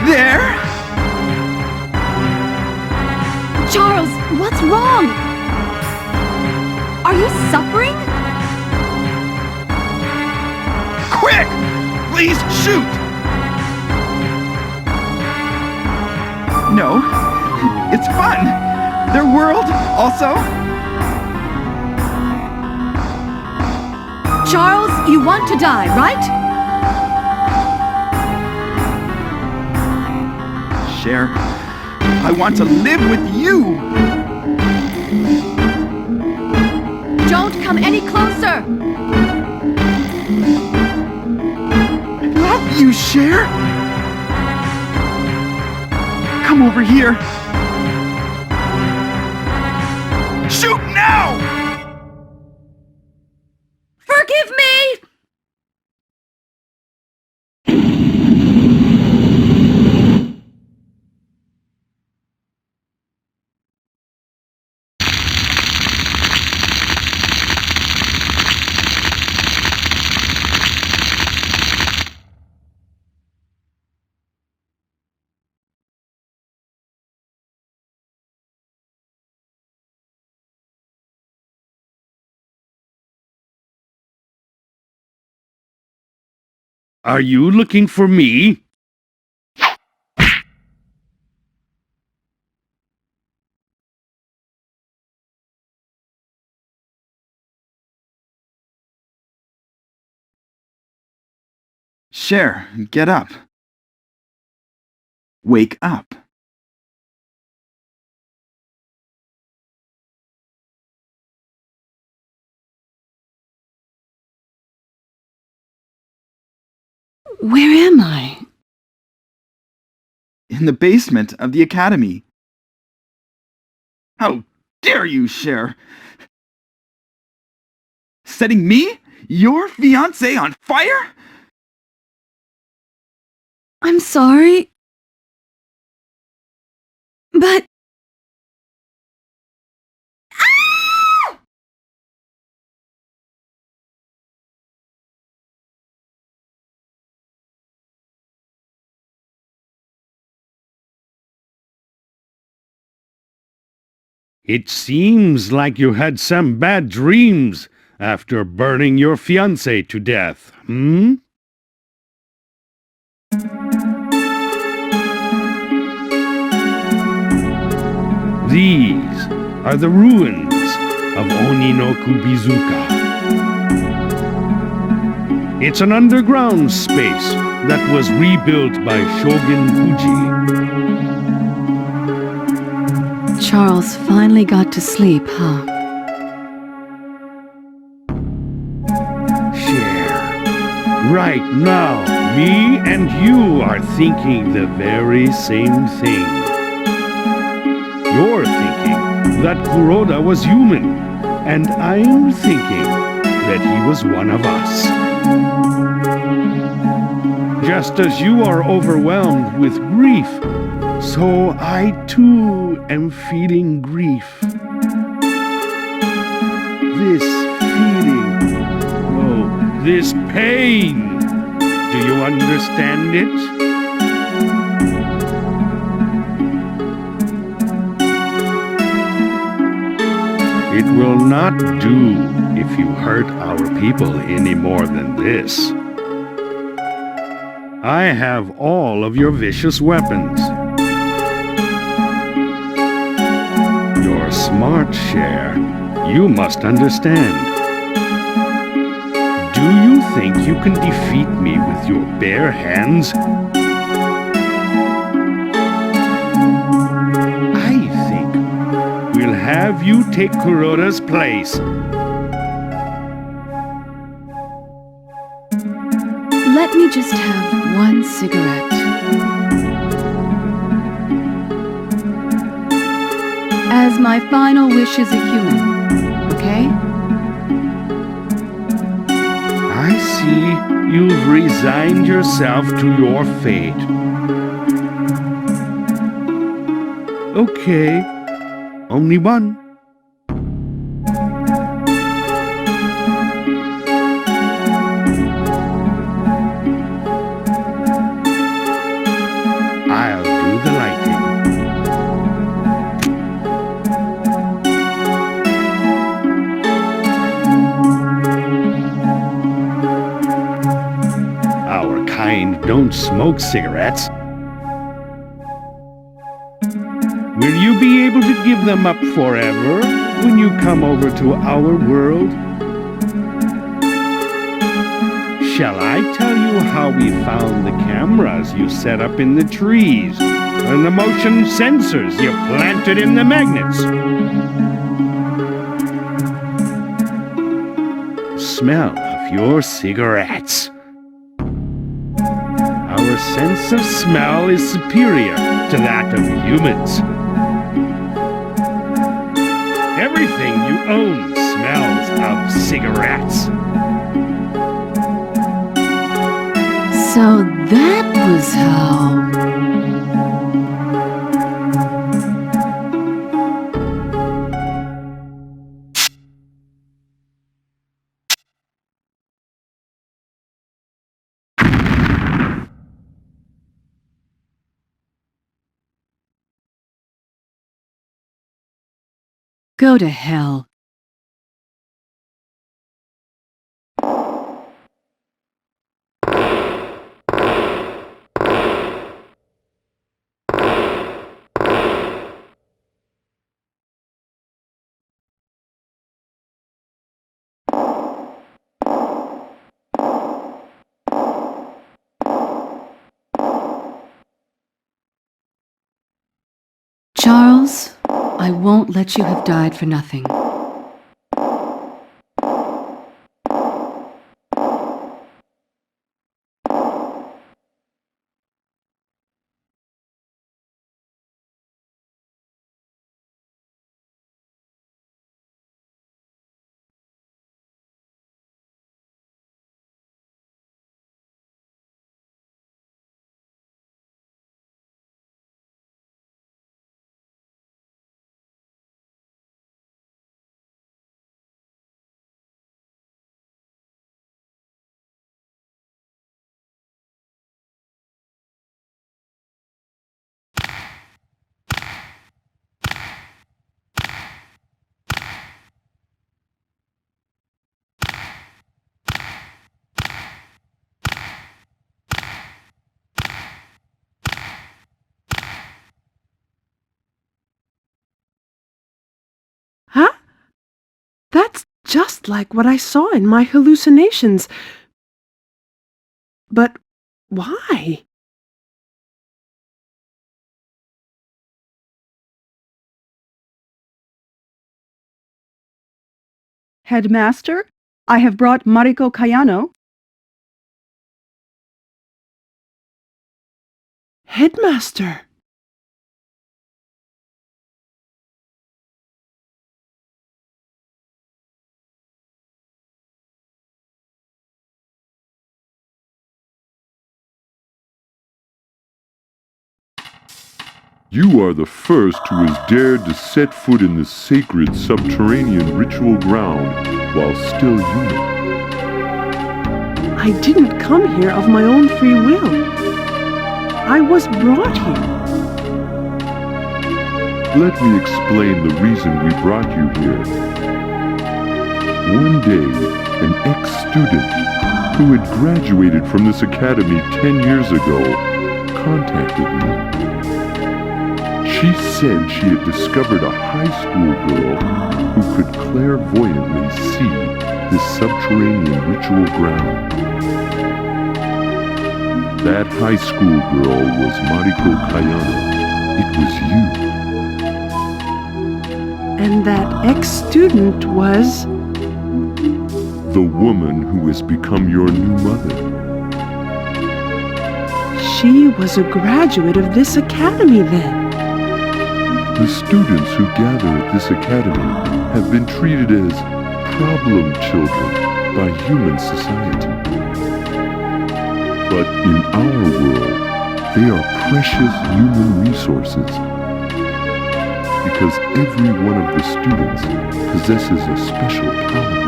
There? Charles, what's wrong? Are you suffering? Quick! Please shoot! No, it's fun. Their world, also. Charles, you want to die, right? Cher, I want to live with you. Don't come any closer! I love you, Cher. Come over here. Shoot now! Forgive me! Are you looking for me? Cher, get up. Wake up. Where am I? In the basement of the academy. How dare you, Cher? Setting me, your fiancé, on fire? I'm sorry. But... It seems like you had some bad dreams after burning your fiancé to death, hmm? These are the ruins of Oni no Kubizuka. It's an underground space that was rebuilt by Shogun Fuji. Charles finally got to sleep, huh? Cher, right now, me and you are thinking the very same thing. You're thinking that Kuroda was human, and I'm thinking that he was one of us. Just as you are overwhelmed with grief, so I too am feeling grief. This feeling, no, this pain, do you understand it? It will not do if you hurt our people any more than this. I have all of your vicious weapons. You're smart, Cher. You must understand. Do you think you can defeat me with your bare hands? I think we'll have you take Kuroda's place. Let me just have one cigarette. As my final wish as a human, okay? I see you've resigned yourself to your fate. Okay, only one. I'll do the lighting. Our kind don't smoke cigarettes. Will you be able to give them up forever when you come over to our world? Shall I tell you how we found the cameras you set up in the trees and the motion sensors you planted in the magnets? Smell of your cigarettes. Our sense of smell is superior to that of humans. Everything you own smells of cigarettes. So that was how... Go to hell. Charles, I won't let you have died for nothing. Huh? That's just like what I saw in my hallucinations. But why? Headmaster, I have brought Mariko Kayano. Headmaster! You are the first who has dared to set foot in the sacred subterranean ritual ground while still human. I didn't come here of my own free will. I was brought here. Let me explain the reason we brought you here. One day, an ex-student who had graduated from this academy 10 years ago contacted me. She said she had discovered a high school girl who could clairvoyantly see this subterranean ritual ground. That high school girl was Mariko Kayano. It was you. And that ex-student was... The woman who has become your new mother. She was a graduate of this academy then. The students who gather at this academy have been treated as problem children by human society. But in our world, they are precious human resources. Because every one of the students possesses a special power.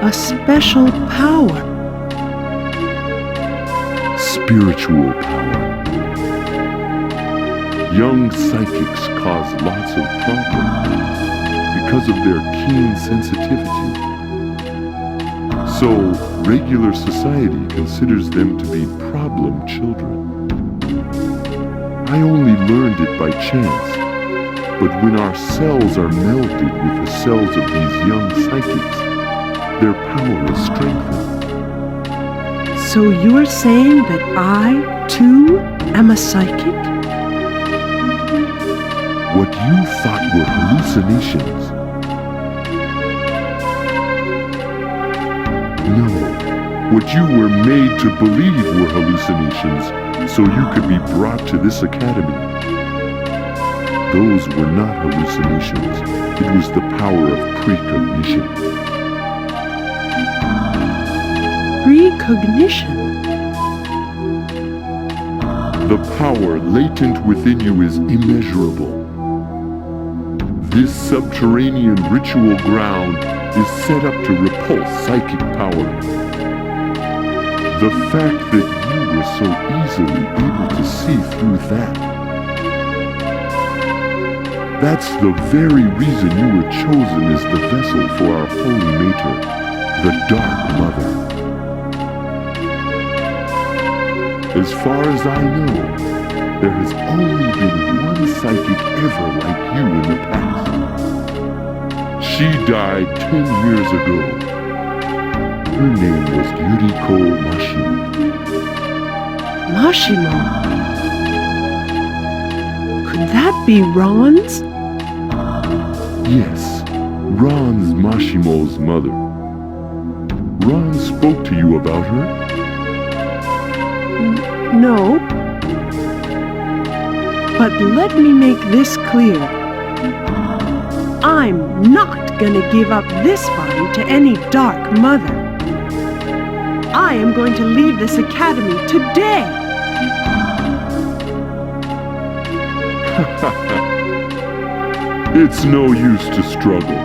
A special power. Spiritual power. Young psychics cause lots of problems because of their keen sensitivity. So, regular society considers them to be problem children. I only learned it by chance, but when our cells are melded with the cells of these young psychics, their power is strengthened. So you're saying that I, too, am a psychic? What you thought were hallucinations. No, what you were made to believe were hallucinations so you could be brought to this academy. Those were not hallucinations. It was the power of precognition. Precognition? The power latent within you is immeasurable. This subterranean ritual ground is set up to repulse psychic power. The fact that you were so easily able to see through that. That's the very reason you were chosen as the vessel for our holy mater, the Dark Mother. As far as I know, there has only been one psychic ever like you in the past. She died 10 years ago. Her name was Yuriko Mashimo. Mashimo? Could that be Ron's? Yes, Ron's Mashimo's mother. Ron spoke to you about her? No. But let me make this clear. I'm not gonna give up this body to any Dark Mother. I am going to leave this academy today. It's no use to struggle.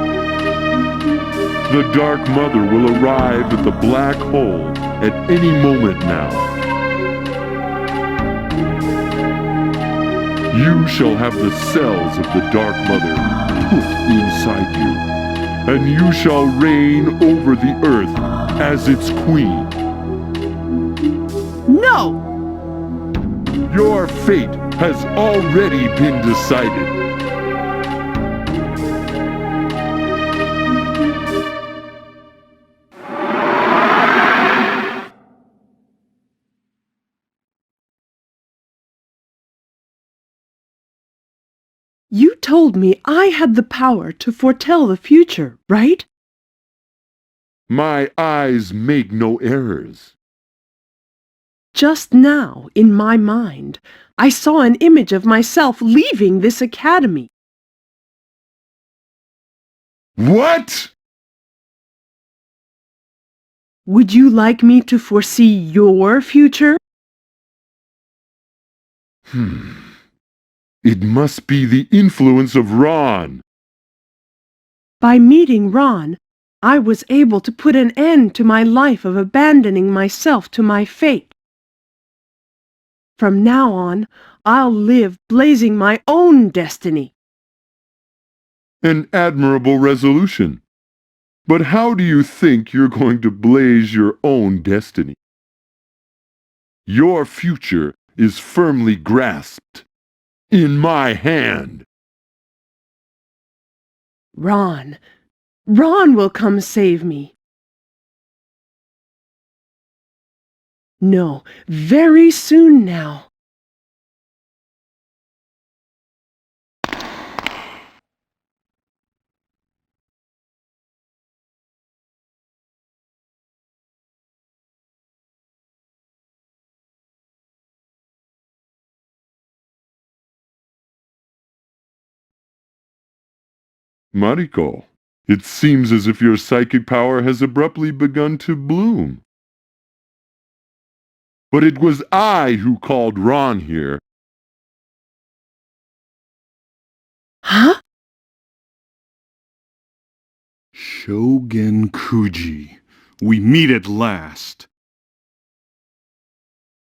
The Dark Mother will arrive at the black hole at any moment now. You shall have the cells of the Dark Mother put inside you, and you shall reign over the earth as its queen. No! Your fate has already been decided. You told me I had the power to foretell the future, right? My eyes make no errors. Just now, in my mind, I saw an image of myself leaving this academy. What? Would you like me to foresee your future? It must be the influence of Ron. By meeting Ron, I was able to put an end to my life of abandoning myself to my fate. From now on, I'll live blazing my own destiny. An admirable resolution. But how do you think you're going to blaze your own destiny? Your future is firmly grasped in my hand. Ron will come save me. No, very soon now. Mariko, it seems as if your psychic power has abruptly begun to bloom. But it was I who called Ron here. Huh? Shogun Kuji, we meet at last.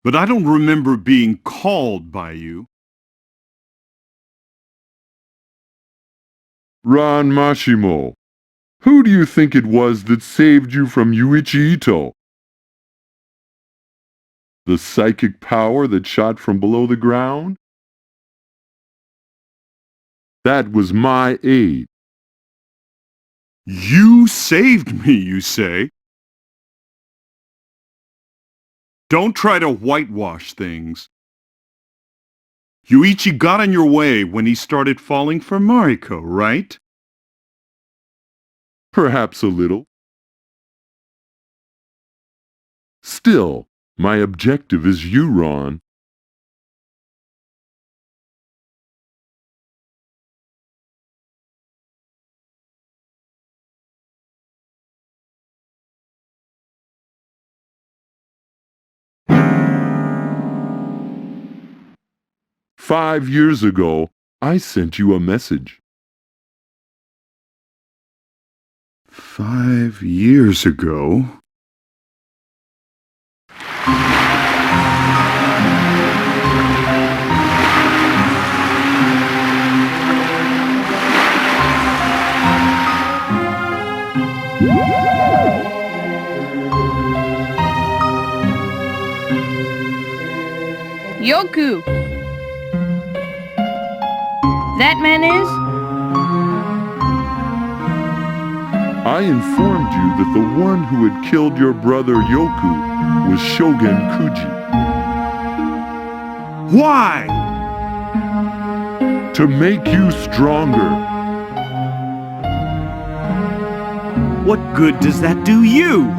But I don't remember being called by you. Ron Mashimo, who do you think it was that saved you from Yuichi Ito? The psychic power that shot from below the ground? That was my aid. You saved me, you say? Don't try to whitewash things. Yuichi got in your way when he started falling for Mariko, right? Perhaps a little. Still, my objective is you, Ron. "5 years ago, I sent you a message. 5 years ago? Yoku! That man is? I informed you that the one who had killed your brother Yoku was Shogun Kuji. Why? To make you stronger. What good does that do you?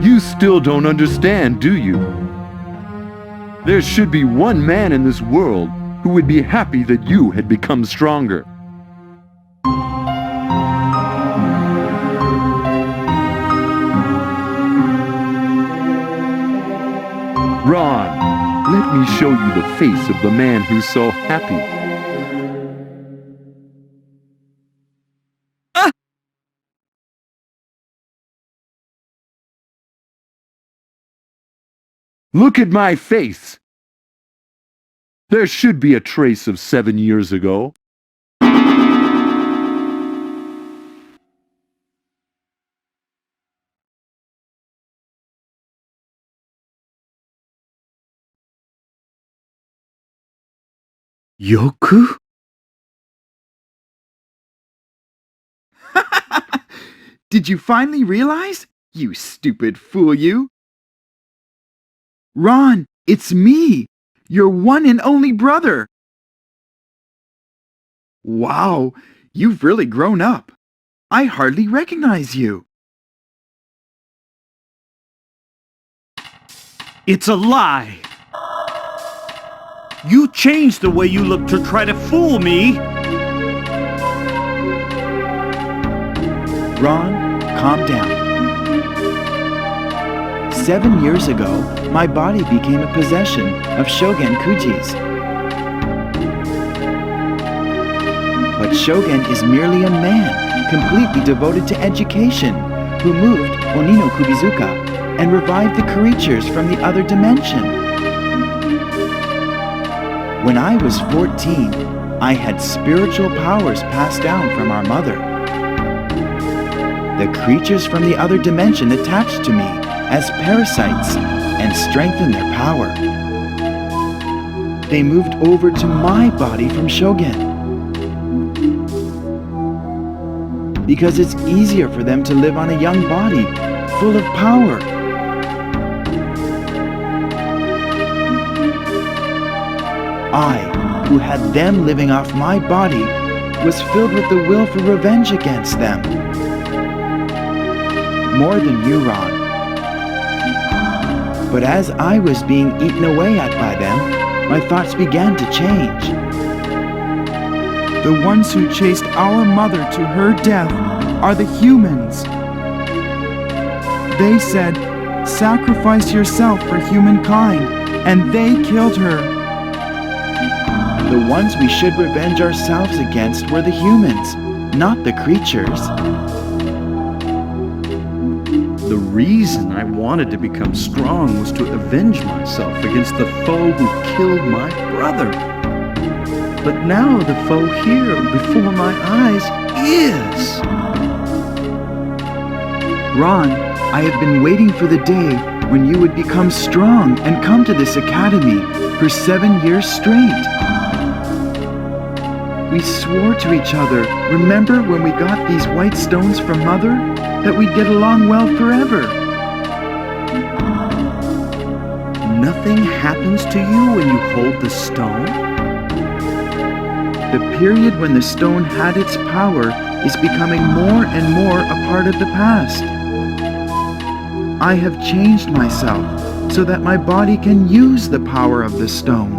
You still don't understand, do you? There should be one man in this world who would be happy that you had become stronger. Ron, let me show you the face of the man who's so happy. Look at my face. There should be a trace of 7 years ago. Yoku? Did you finally realize? You stupid fool, you! Ron, it's me, your one and only brother. Wow, you've really grown up. I hardly recognize you. It's a lie. You changed the way you look to try to fool me. Ron, calm down. 7 years ago, my body became a possession of Shogun Kuji's. that Shogun is merely a man, completely devoted to education, who moved Oni no Kubizuka and revived the creatures from the other dimension. When I was 14, I had spiritual powers passed down from our mother. The creatures from the other dimension attached to me as parasites and strengthened their power. They moved over to my body from Shogun, because it's easier for them to live on a young body, full of power. I, who had them living off my body, was filled with the will for revenge against them. More than you, Ron. But as I was being eaten away at by them, my thoughts began to change. The ones who chased our mother to her death are the humans. They said, "Sacrifice yourself for humankind," and they killed her. The ones we should revenge ourselves against were the humans, not the creatures. The reason I wanted to become strong was to avenge myself against the foe who killed my brother. But now the foe here before my eyes is... Ron, I have been waiting for the day when you would become strong and come to this academy for 7 years straight. We swore to each other, remember when we got these white stones from Mother, that we'd get along well forever. Nothing happens to you when you hold the stone? The period when the stone had its power is becoming more and more a part of the past. I have changed myself so that my body can use the power of the stone.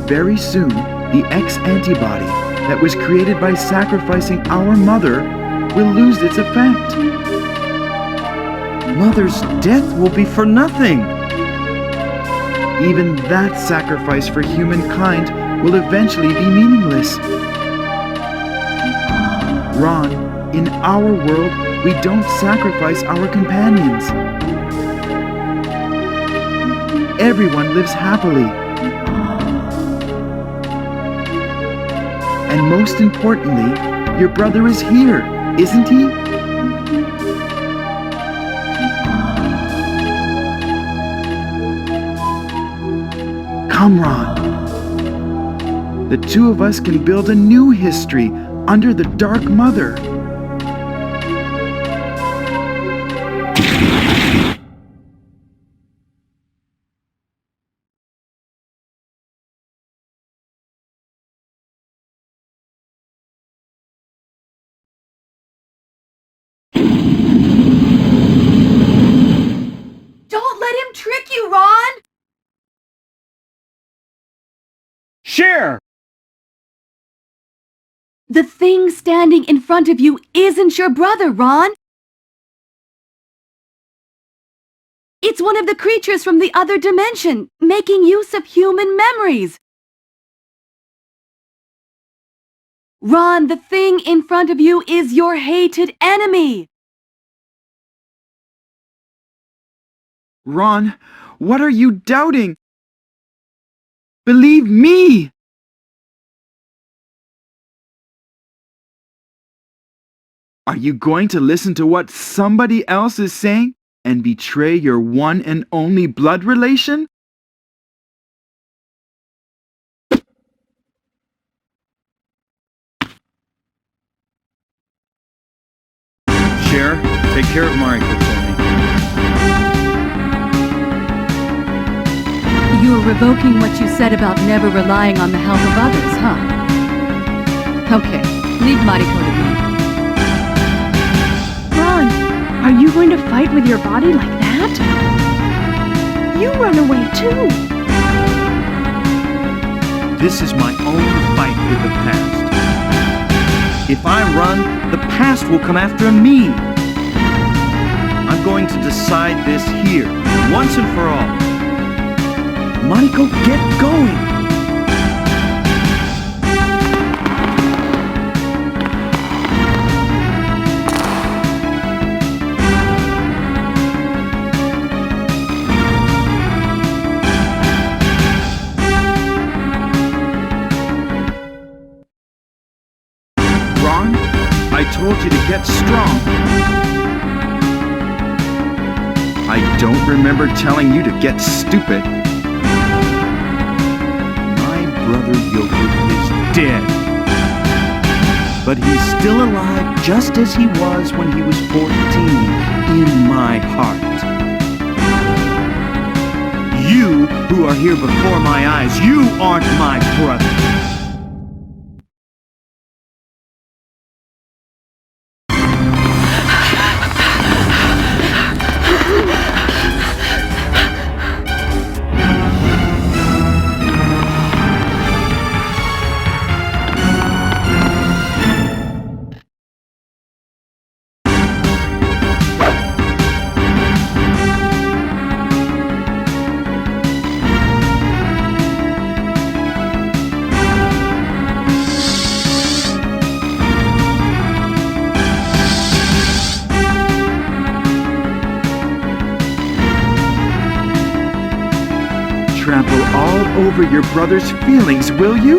Very soon, the X-antibody that was created by sacrificing our mother will lose its effect. Mother's death will be for nothing. Even that sacrifice for humankind will eventually be meaningless. Ron, in our world, we don't sacrifice our companions. Everyone lives happily. And most importantly, your brother is here, isn't he? Come, Ron. The two of us can build a new history under the Dark Mother. Don't let him trick you, Ron! Cher! The thing standing in front of you isn't your brother, Ron. It's one of the creatures from the other dimension, making use of human memories. Ron, the thing in front of you is your hated enemy. Ron, what are you doubting? Believe me! Are you going to listen to what somebody else is saying and betray your one and only blood relation? Cher, take care of Mariko for me. You are revoking what you said about never relying on the help of others, huh? Okay, leave Mariko to me. Ron, are you going to fight with your body like that? You run away too. This is my own fight with the past. If I run, the past will come after me. I'm going to decide this here, once and for all. Mariko, get going! I told you to get strong. I don't remember telling you to get stupid. My brother Youma is dead. But he's still alive just as he was when he was 14 in my heart. You, who are here before my eyes, you aren't my brother. Trample all over your brother's feelings, will you?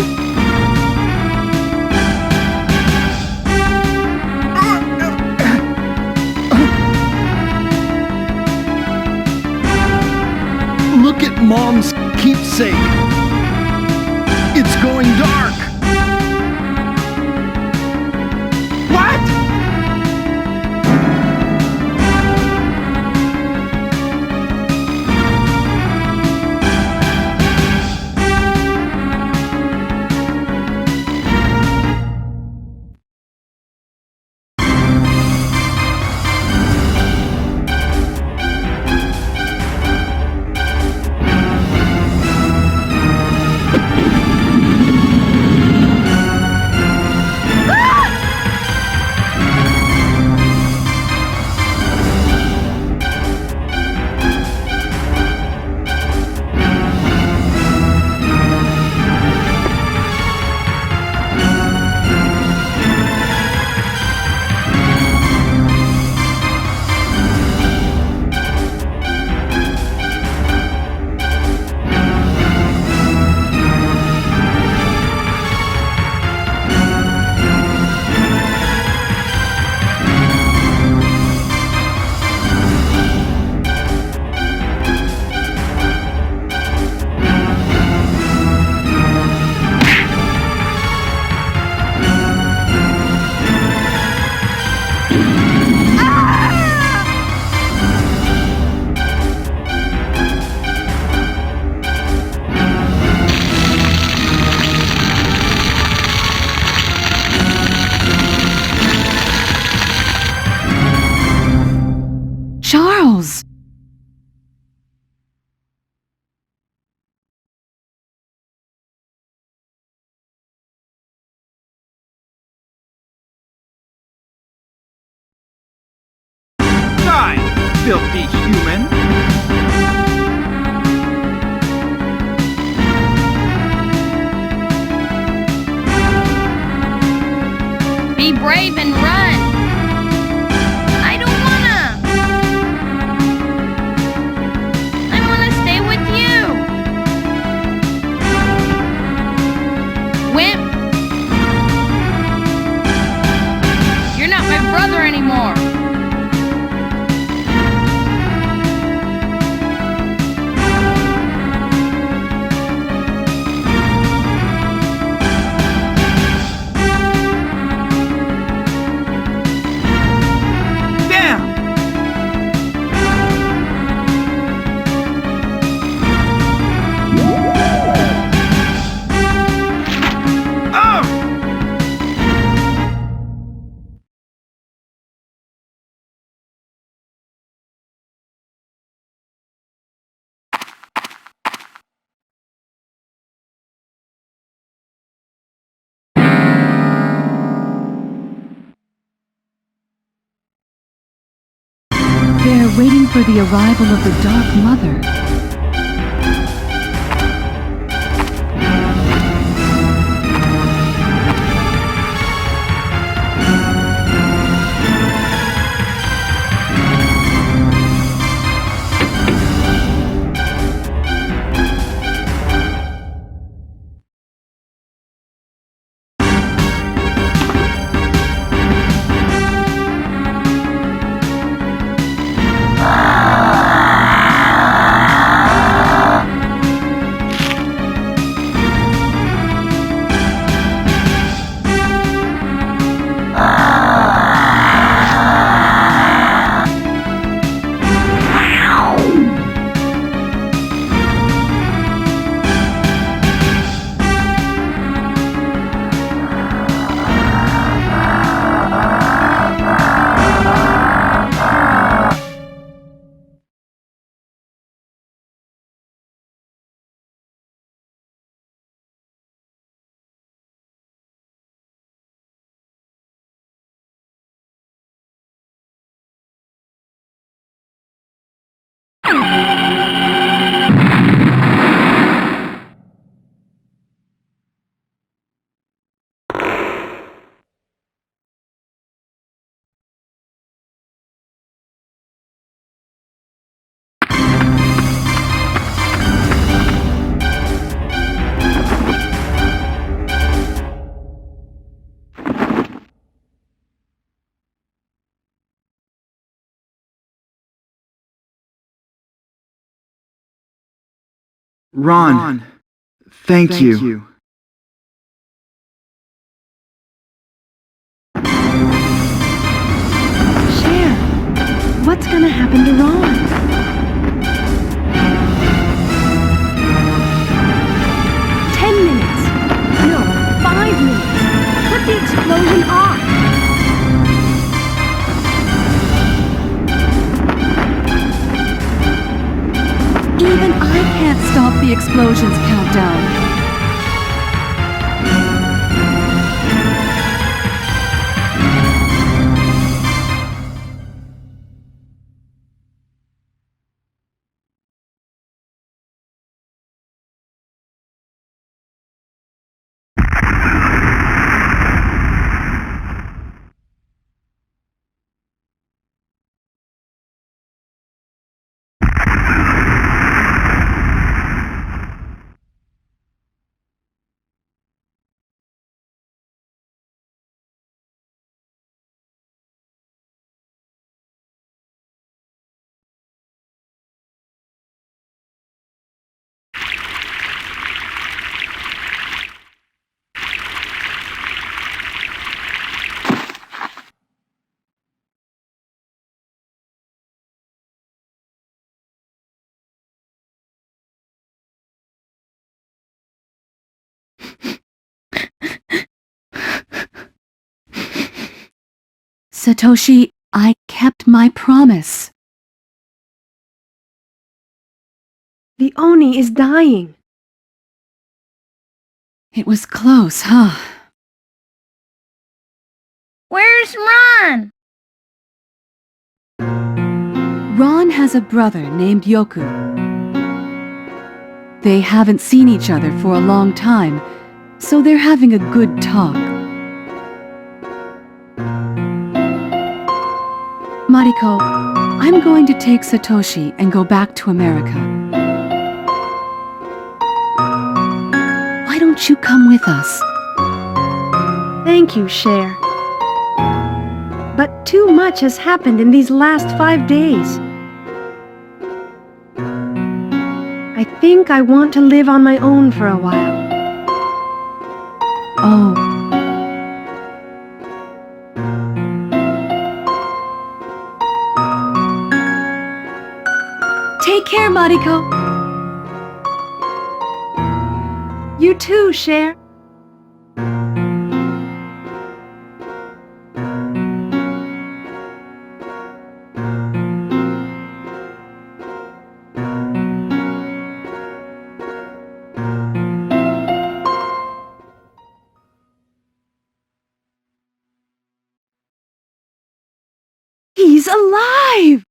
Look at Mom's keepsake. It's going dark. What? Charles! Die, filthy human! Be brave and run! I don't wanna! I wanna stay with you! Wimp! You're not my brother anymore! They're waiting for the arrival of the Dark Mother. Ron, thank you. Cher, what's gonna happen to Ron? No, 5 minutes. Put the explosion off. Even I can't stop the explosions countdown. Satoshi, I kept my promise. The Oni is dying. It was close, huh? Where's Ron? Ron has a brother named Yoku. They haven't seen each other for a long time, so they're having a good talk. Mariko, I'm going to take Satoshi and go back to America. Why don't you come with us? Thank you, Cher. But too much has happened in these last 5 days. I think I want to live on my own for a while. Oh. Take care, Mariko. You too, Cher. He's alive!